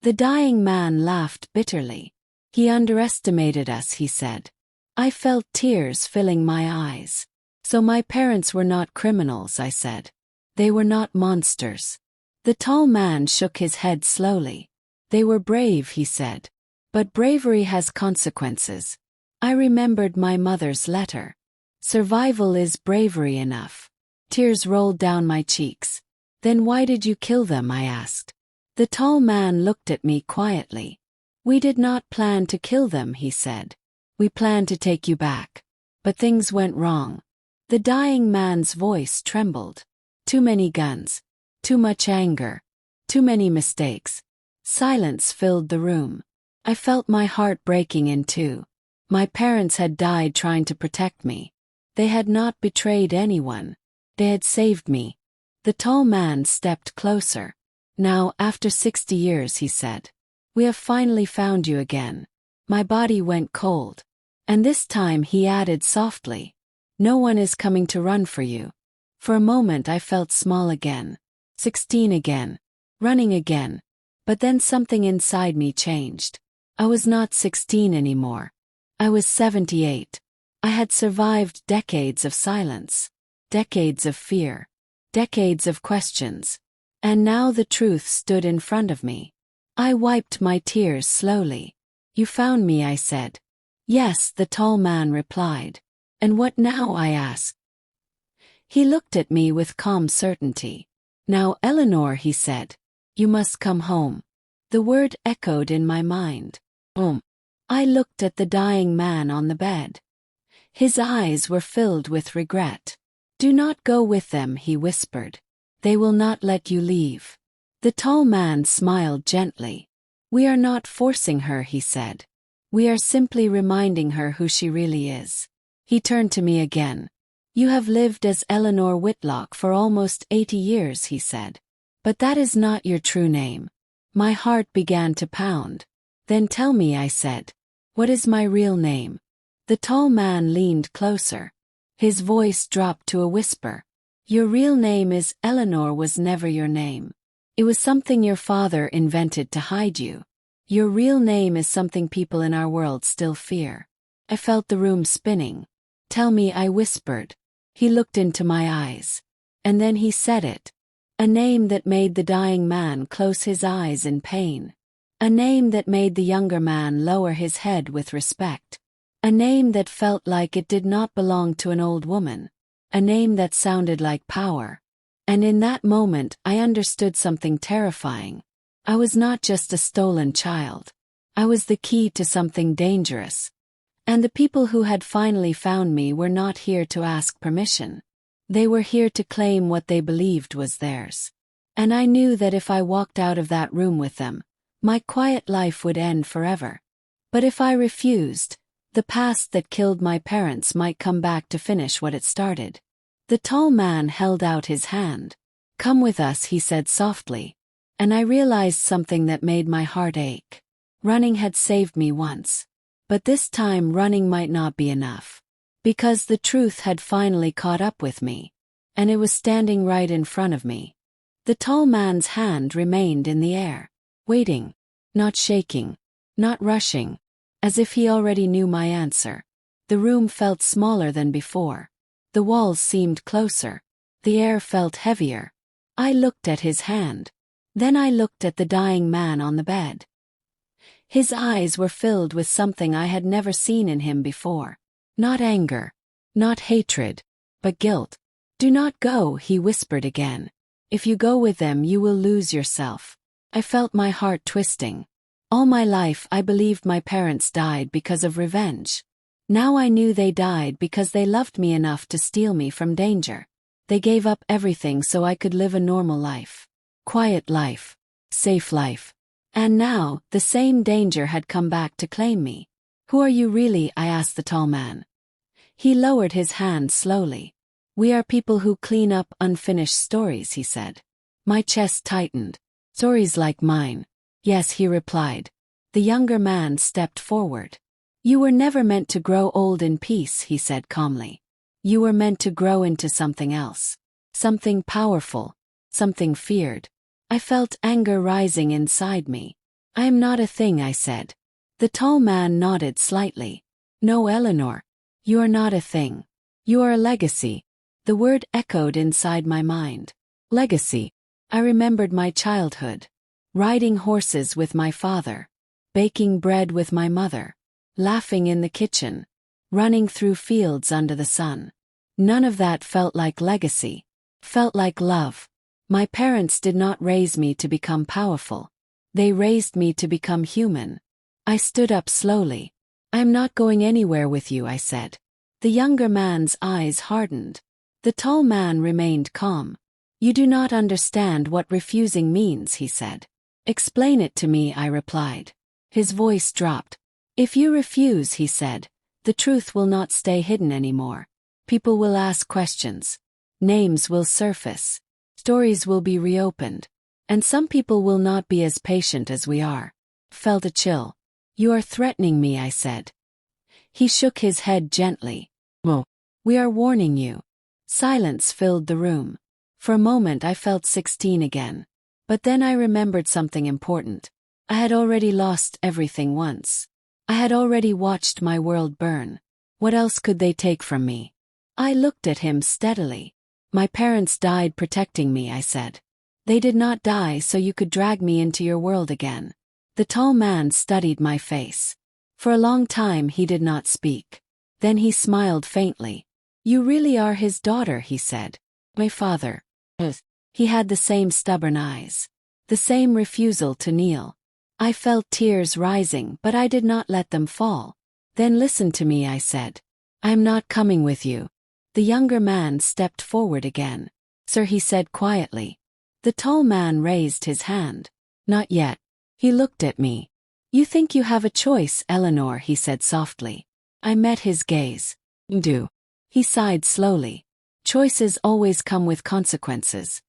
The dying man laughed bitterly. "He underestimated us," he said. I felt tears filling my eyes. "So my parents were not criminals," I said. "They were not monsters." The tall man shook his head slowly. "They were brave," he said. "But bravery has consequences." I remembered my mother's letter. "Survival is bravery enough." Tears rolled down my cheeks. "Then why did you kill them?" I asked. The tall man looked at me quietly. "We did not plan to kill them," he said. "We planned to take you back. But things went wrong." The dying man's voice trembled. "Too many guns. Too much anger. Too many mistakes." Silence filled the room. I felt my heart breaking in two. My parents had died trying to protect me. They had not betrayed anyone. They had saved me. The tall man stepped closer. "Now, after 60 years," he said, "we have finally found you again." My body went cold. And this time he added softly, "No one is coming to run for you." For a moment I felt small again. 16 again. Running again. But then something inside me changed. I was not 16 anymore. I was 78. I had survived decades of silence. Decades of fear. Decades of questions. And now the truth stood in front of me. I wiped my tears slowly. "You found me," I said. "Yes," the tall man replied. "And what now?" I asked. He looked at me with calm certainty. "Now, Eleanor," he said, "you must come home." The word echoed in my mind. I looked at the dying man on the bed. His eyes were filled with regret. "Do not go with them," he whispered. "They will not let you leave." The tall man smiled gently. "We are not forcing her," he said. "We are simply reminding her who she really is." He turned to me again. "You have lived as Eleanor Whitlock for almost 80 years," he said. "But that is not your true name." My heart began to pound. "Then tell me," I said. "What is my real name?" The tall man leaned closer. His voice dropped to a whisper. "Your real name is Eleanor was never your name. It was something your father invented to hide you. Your real name is something people in our world still fear." I felt the room spinning. "Tell me," I whispered. He looked into my eyes. And then he said it. A name that made the dying man close his eyes in pain. A name that made the younger man lower his head with respect. A name that felt like it did not belong to an old woman. A name that sounded like power. And in that moment I understood something terrifying. I was not just a stolen child. I was the key to something dangerous. And the people who had finally found me were not here to ask permission. They were here to claim what they believed was theirs. And I knew that if I walked out of that room with them, my quiet life would end forever. But if I refused, the past that killed my parents might come back to finish what it started. The tall man held out his hand. "Come with us," he said softly. And I realized something that made my heart ache. Running had saved me once. But this time running might not be enough. Because the truth had finally caught up with me. And it was standing right in front of me. The tall man's hand remained in the air. Waiting. Not shaking. Not rushing. As if he already knew my answer. The room felt smaller than before. The walls seemed closer. The air felt heavier. I looked at his hand. Then I looked at the dying man on the bed. His eyes were filled with something I had never seen in him before. Not anger. Not hatred. But guilt. "Do not go," he whispered again. "If you go with them you will lose yourself." I felt my heart twisting. All my life I believed my parents died because of revenge. Now I knew they died because they loved me enough to steal me from danger. They gave up everything so I could live a normal life. Quiet life. Safe life. And now, the same danger had come back to claim me. "Who are you really?" I asked the tall man. He lowered his hand slowly. "We are people who clean up unfinished stories," he said. My chest tightened. "Stories like mine." "Yes," he replied. The younger man stepped forward. "You were never meant to grow old in peace," he said calmly. "You were meant to grow into something else. Something powerful. Something feared." I felt anger rising inside me. "I am not a thing," I said. The tall man nodded slightly. "No, Eleanor. You are not a thing. You are a legacy." The word echoed inside my mind. Legacy. I remembered my childhood. Riding horses with my father. Baking bread with my mother. Laughing in the kitchen. Running through fields under the sun. None of that felt like legacy. Felt like love. My parents did not raise me to become powerful. They raised me to become human. I stood up slowly. "I am not going anywhere with you," I said. The younger man's eyes hardened. The tall man remained calm. "You do not understand what refusing means," he said. "Explain it to me," I replied. His voice dropped. "If you refuse," he said, "the truth will not stay hidden anymore. People will ask questions. Names will surface. Stories will be reopened. And some people will not be as patient as we are." Felt a chill. "You are threatening me," I said. He shook his head gently. "Oh, we are warning you." Silence filled the room. For a moment I felt 16 again. But then I remembered something important. I had already lost everything once. I had already watched my world burn. What else could they take from me? I looked at him steadily. "My parents died protecting me," I said. "They did not die so you could drag me into your world again." The tall man studied my face. For a long time he did not speak. Then he smiled faintly. "You really are his daughter," he said. "My father." He had the same stubborn eyes. The same refusal to kneel. I felt tears rising, but I did not let them fall. "Then listen to me," I said. "I am not coming with you." The younger man stepped forward again. "Sir," he said quietly. The tall man raised his hand. "Not yet." He looked at me. "You think you have a choice, Eleanor," he said softly. I met his gaze. "Do." He sighed slowly. "Choices always come with consequences."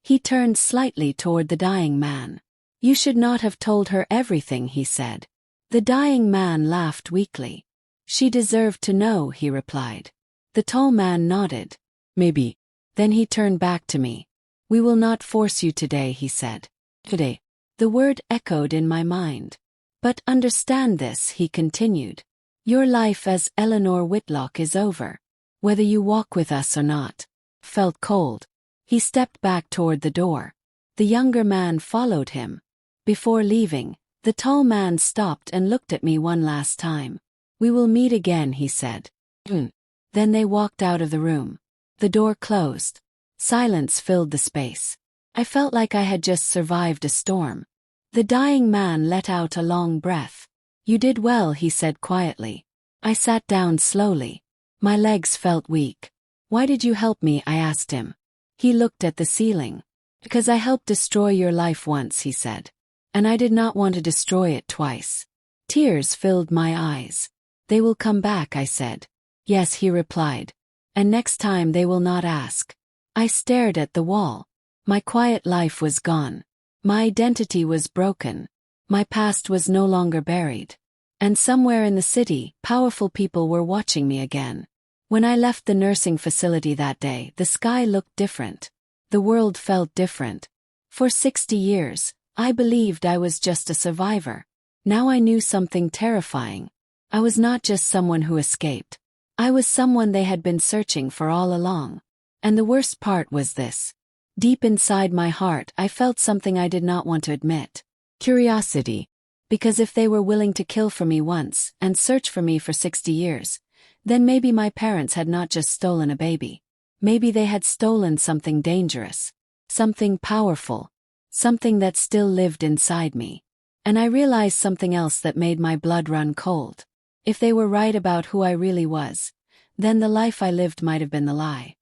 He turned slightly toward the dying man. "You should not have told her everything," he said. The dying man laughed weakly. "She deserved to know," he replied. The tall man nodded. "Maybe." Then he turned back to me. "We will not force you today," he said. "Today." The word echoed in my mind. "But understand this," he continued. "Your life as Eleanor Whitlock is over. Whether you walk with us or not." Felt cold. He stepped back toward the door. The younger man followed him. Before leaving, the tall man stopped and looked at me one last time. "We will meet again," he said. Then they walked out of the room. The door closed. Silence filled the space. I felt like I had just survived a storm. The dying man let out a long breath. "You did well," he said quietly. I sat down slowly. My legs felt weak. "Why did you help me?" I asked him. He looked at the ceiling. "Because I helped destroy your life once," he said. "And I did not want to destroy it twice." Tears filled my eyes. "They will come back," I said. "Yes," he replied. And next time they will not ask. I stared at the wall. My quiet life was gone. My identity was broken. My past was no longer buried. And somewhere in the city, powerful people were watching me again. When I left the nursing facility that day, the sky looked different. The world felt different. For 60 years, I believed I was just a survivor. Now I knew something terrifying. I was not just someone who escaped. I was someone they had been searching for all along. And the worst part was this. Deep inside my heart, I felt something I did not want to admit. Curiosity. Because if they were willing to kill for me once and search for me for 60 years, then maybe my parents had not just stolen a baby. Maybe they had stolen something dangerous. Something powerful. Something that still lived inside me. And I realized something else that made my blood run cold. If they were right about who I really was, then the life I lived might have been the lie.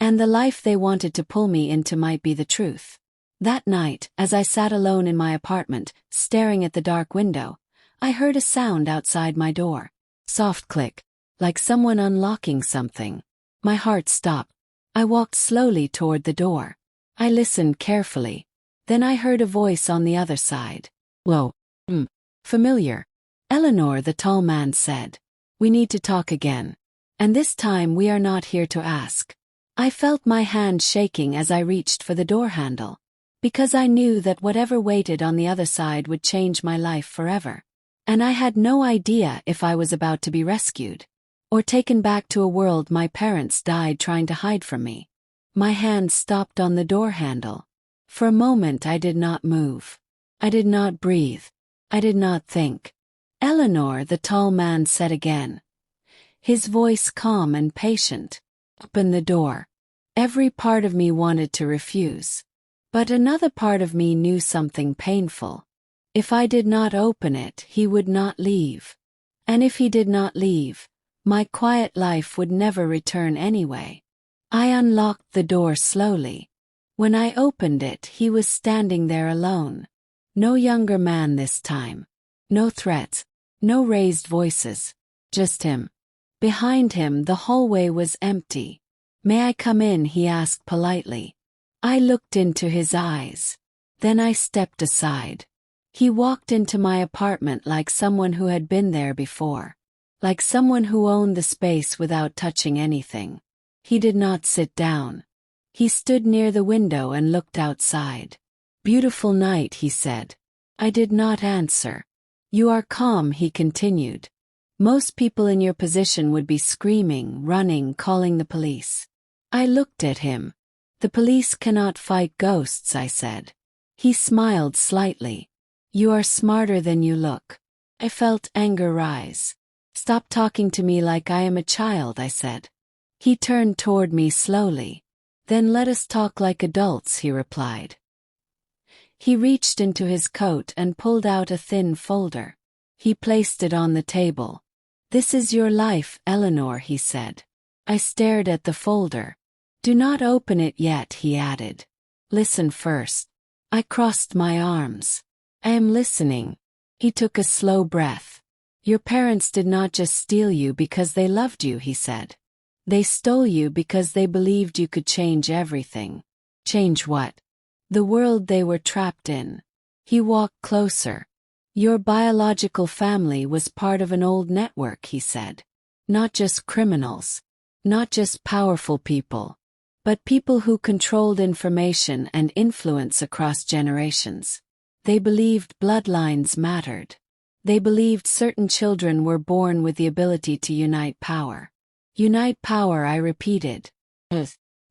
And the life they wanted to pull me into might be the truth. That night, as I sat alone in my apartment, staring at the dark window, I heard a sound outside my door. Soft click, like someone unlocking something. My heart stopped. I walked slowly toward the door. I listened carefully. Then I heard a voice on the other side. Whoa. Familiar. Eleanor, the tall man said. We need to talk again. And this time we are not here to ask. I felt my hand shaking as I reached for the door handle. Because I knew that whatever waited on the other side would change my life forever. And I had no idea if I was about to be rescued. Or taken back to a world my parents died trying to hide from me. My hand stopped on the door handle. For a moment I did not move. I did not breathe. I did not think. Eleanor, the tall man said again. His voice calm and patient. Open the door. Every part of me wanted to refuse. But another part of me knew something painful. If I did not open it, he would not leave. And if he did not leave, my quiet life would never return anyway. I unlocked the door slowly. When I opened it, he was standing there alone. No younger man this time. No threats. No raised voices. Just him. Behind him, the hallway was empty. May I come in? He asked politely. I looked into his eyes. Then I stepped aside. He walked into my apartment like someone who had been there before. Like someone who owned the space without touching anything. He did not sit down. He stood near the window and looked outside. Beautiful night, he said. I did not answer. You are calm, he continued. Most people in your position would be screaming, running, calling the police. I looked at him. The police cannot fight ghosts, I said. He smiled slightly. You are smarter than you look. I felt anger rise. Stop talking to me like I am a child, I said. He turned toward me slowly. Then let us talk like adults, he replied. He reached into his coat and pulled out a thin folder. He placed it on the table. This is your life, Eleanor, he said. I stared at the folder. Do not open it yet, he added. Listen first. I crossed my arms. I am listening. He took a slow breath. Your parents did not just steal you because they loved you, he said. They stole you because they believed you could change everything. Change what? The world they were trapped in. He walked closer. Your biological family was part of an old network, he said. Not just criminals. Not just powerful people. But people who controlled information and influence across generations. They believed bloodlines mattered. They believed certain children were born with the ability to unite power. Unite power, I repeated.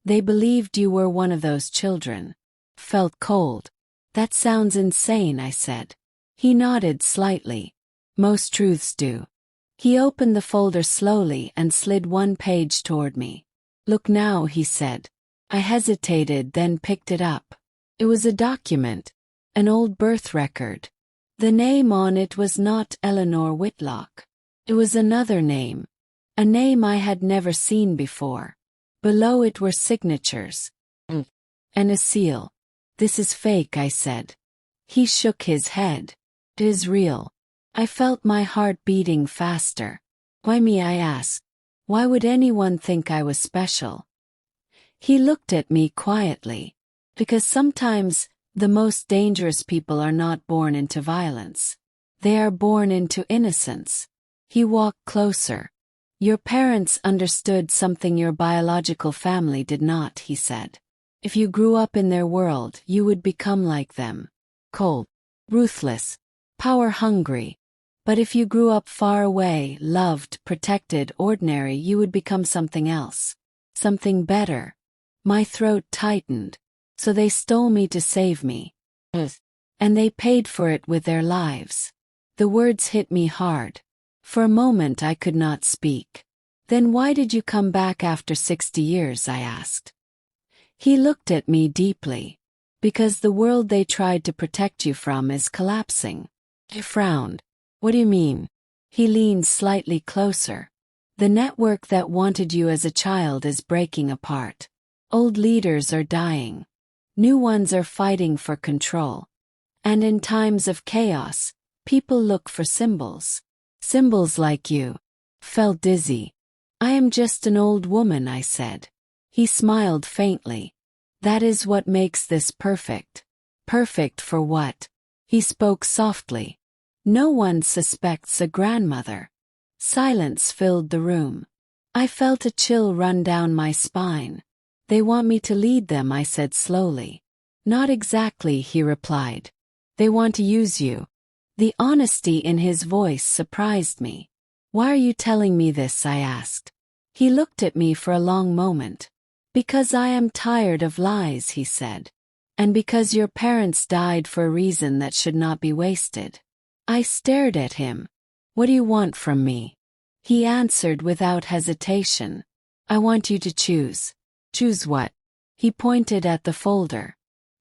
They believed you were one of those children. Felt cold. That sounds insane, I said. He nodded slightly. Most truths do. He opened the folder slowly and slid one page toward me. Look now, he said. I hesitated, then picked it up. It was a document. An old birth record. The name on it was not Eleanor Whitlock. It was another name. A name I had never seen before. Below it were signatures. And a seal. This is fake, I said. He shook his head. It is real. I felt my heart beating faster. Why me, I asked. Why would anyone think I was special? He looked at me quietly. Because sometimes, the most dangerous people are not born into violence. They are born into innocence. He walked closer. Your parents understood something your biological family did not, he said. If you grew up in their world, you would become like them. Cold, ruthless, power-hungry. But if you grew up far away, loved, protected, ordinary, you would become something else. Something better. My throat tightened. So they stole me to save me. And they paid for it with their lives. The words hit me hard. For a moment I could not speak. Then why did you come back after 60 years, I asked. He looked at me deeply. Because the world they tried to protect you from is collapsing. I frowned. What do you mean? He leaned slightly closer. The network that wanted you as a child is breaking apart. Old leaders are dying. New ones are fighting for control. And in times of chaos, people look for symbols. Symbols like you. Felt dizzy. I am just an old woman, I said. He smiled faintly. That is what makes this perfect. Perfect for what? He spoke softly. No one suspects a grandmother. Silence filled the room. I felt a chill run down my spine. They want me to lead them, I said slowly. Not exactly, he replied. They want to use you. The honesty in his voice surprised me. Why are you telling me this, I asked. He looked at me for a long moment. Because I am tired of lies, he said. And because your parents died for a reason that should not be wasted. I stared at him. What do you want from me? He answered without hesitation. I want you to choose. Choose what? He pointed at the folder.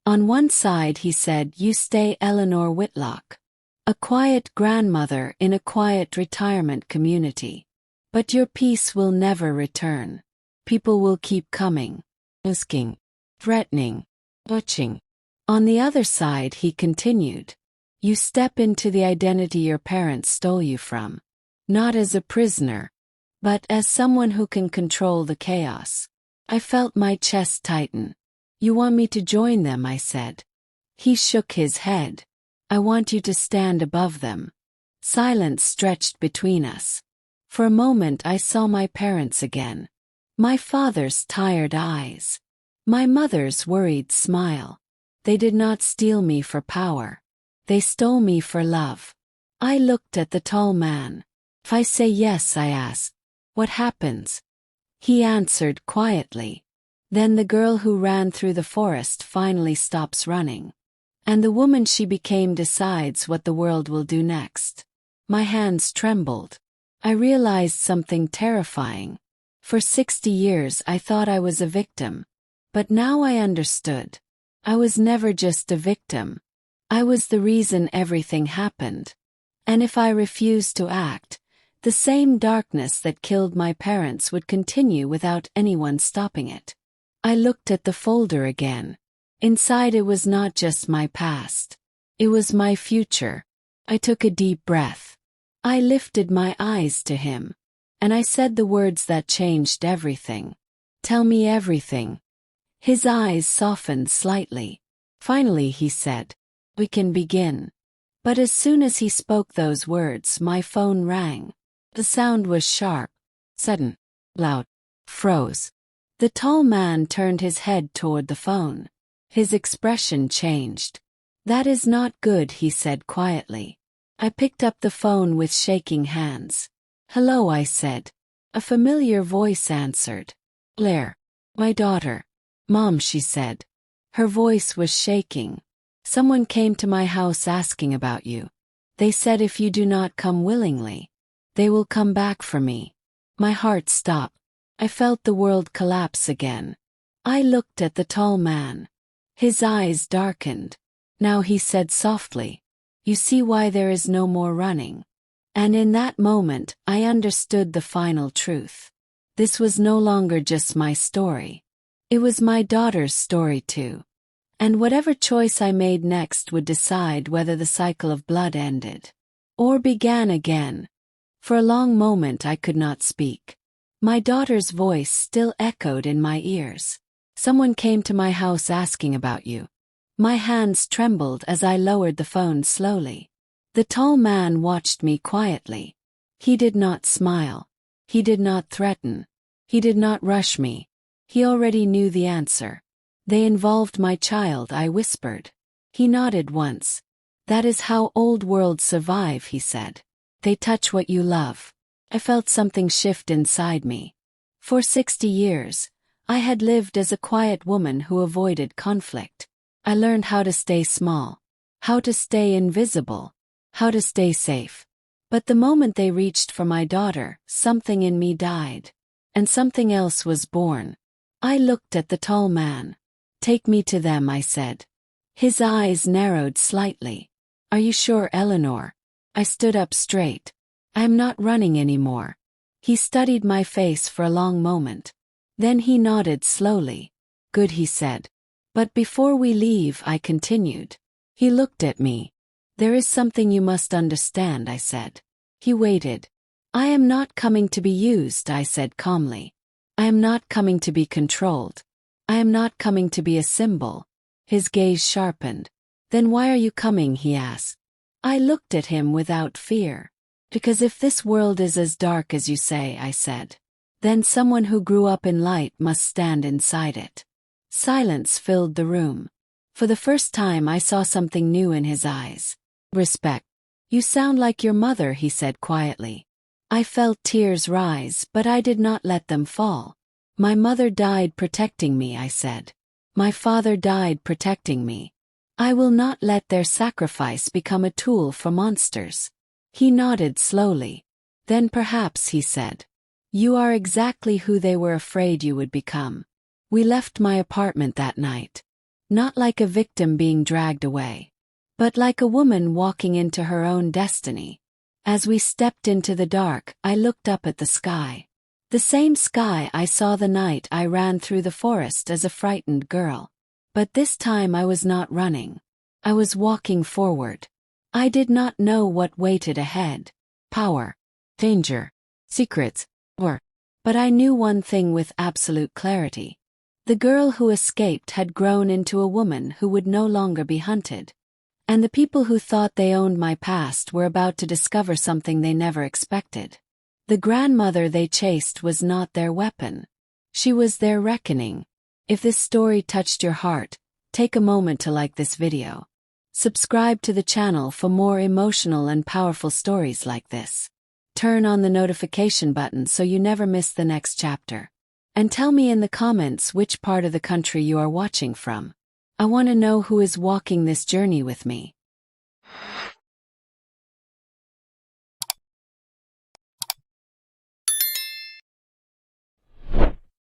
On one side, he said, you stay Eleanor Whitlock. A quiet grandmother in a quiet retirement community. But your peace will never return. People will keep coming. Asking. Threatening. Touching. On the other side, he continued. You step into the identity your parents stole you from. Not as a prisoner, but as someone who can control the chaos. I felt my chest tighten. You want me to join them, I said. He shook his head. I want you to stand above them. Silence stretched between us. For a moment I saw my parents again. My father's tired eyes. My mother's worried smile. They did not steal me for power. They stole me for love. I looked at the tall man. If I say yes, I asked, what happens? He answered quietly. Then the girl who ran through the forest finally stops running. And the woman she became decides what the world will do next. My hands trembled. I realized something terrifying. For 60 years I thought I was a victim. But now I understood. I was never just a victim. I was the reason everything happened. And if I refused to act, the same darkness that killed my parents would continue without anyone stopping it. I looked at the folder again. Inside it was not just my past. It was my future. I took a deep breath. I lifted my eyes to him. And I said the words that changed everything. Tell me everything. His eyes softened slightly. Finally he said, we can begin. But as soon as he spoke those words, my phone rang. The sound was sharp, sudden, loud, froze. The tall man turned his head toward the phone. His expression changed. That is not good, he said quietly. I picked up the phone with shaking hands. Hello, I said. A familiar voice answered. Blair. My daughter. Mom, she said. Her voice was shaking. Someone came to my house asking about you. They said if you do not come willingly, they will come back for me. My heart stopped. I felt the world collapse again. I looked at the tall man. His eyes darkened. Now he said softly, you see why there is no more running. And in that moment, I understood the final truth. This was no longer just my story. It was my daughter's story too. And whatever choice I made next would decide whether the cycle of blood ended or began again. For a long moment I could not speak. My daughter's voice still echoed in my ears. Someone came to my house asking about you. My hands trembled as I lowered the phone slowly. The tall man watched me quietly. He did not smile. He did not threaten. He did not rush me. He already knew the answer. They involved my child, I whispered. He nodded once. That is how old worlds survive, he said. They touch what you love. I felt something shift inside me. For 60 years, I had lived as a quiet woman who avoided conflict. I learned how to stay small, how to stay invisible, how to stay safe. But the moment they reached for my daughter, something in me died. And something else was born. I looked at the tall man. Take me to them, I said. His eyes narrowed slightly. Are you sure, Eleanor? I stood up straight. I am not running anymore. He studied my face for a long moment. Then he nodded slowly. Good, he said. But before we leave, I continued. He looked at me. There is something you must understand, I said. He waited. I am not coming to be used, I said calmly. I am not coming to be controlled. I am not coming to be a symbol. His gaze sharpened. Then why are you coming, he asked. I looked at him without fear. Because if this world is as dark as you say, I said, then someone who grew up in light must stand inside it. Silence filled the room. For the first time I saw something new in his eyes. Respect. You sound like your mother, he said quietly. I felt tears rise, but I did not let them fall. My mother died protecting me, I said. My father died protecting me. I will not let their sacrifice become a tool for monsters. He nodded slowly. Then perhaps, he said, you are exactly who they were afraid you would become. We left my apartment that night. Not like a victim being dragged away, but like a woman walking into her own destiny. As we stepped into the dark, I looked up at the sky. The same sky I saw the night I ran through the forest as a frightened girl. But this time I was not running. I was walking forward. I did not know what waited ahead. Power, danger, secrets, but I knew one thing with absolute clarity. The girl who escaped had grown into a woman who would no longer be hunted. And the people who thought they owned my past were about to discover something they never expected. The grandmother they chased was not their weapon. She was their reckoning. If this story touched your heart, take a moment to like this video. Subscribe to the channel for more emotional and powerful stories like this. Turn on the notification button so you never miss the next chapter. And tell me in the comments which part of the country you are watching from. I want to know who is walking this journey with me.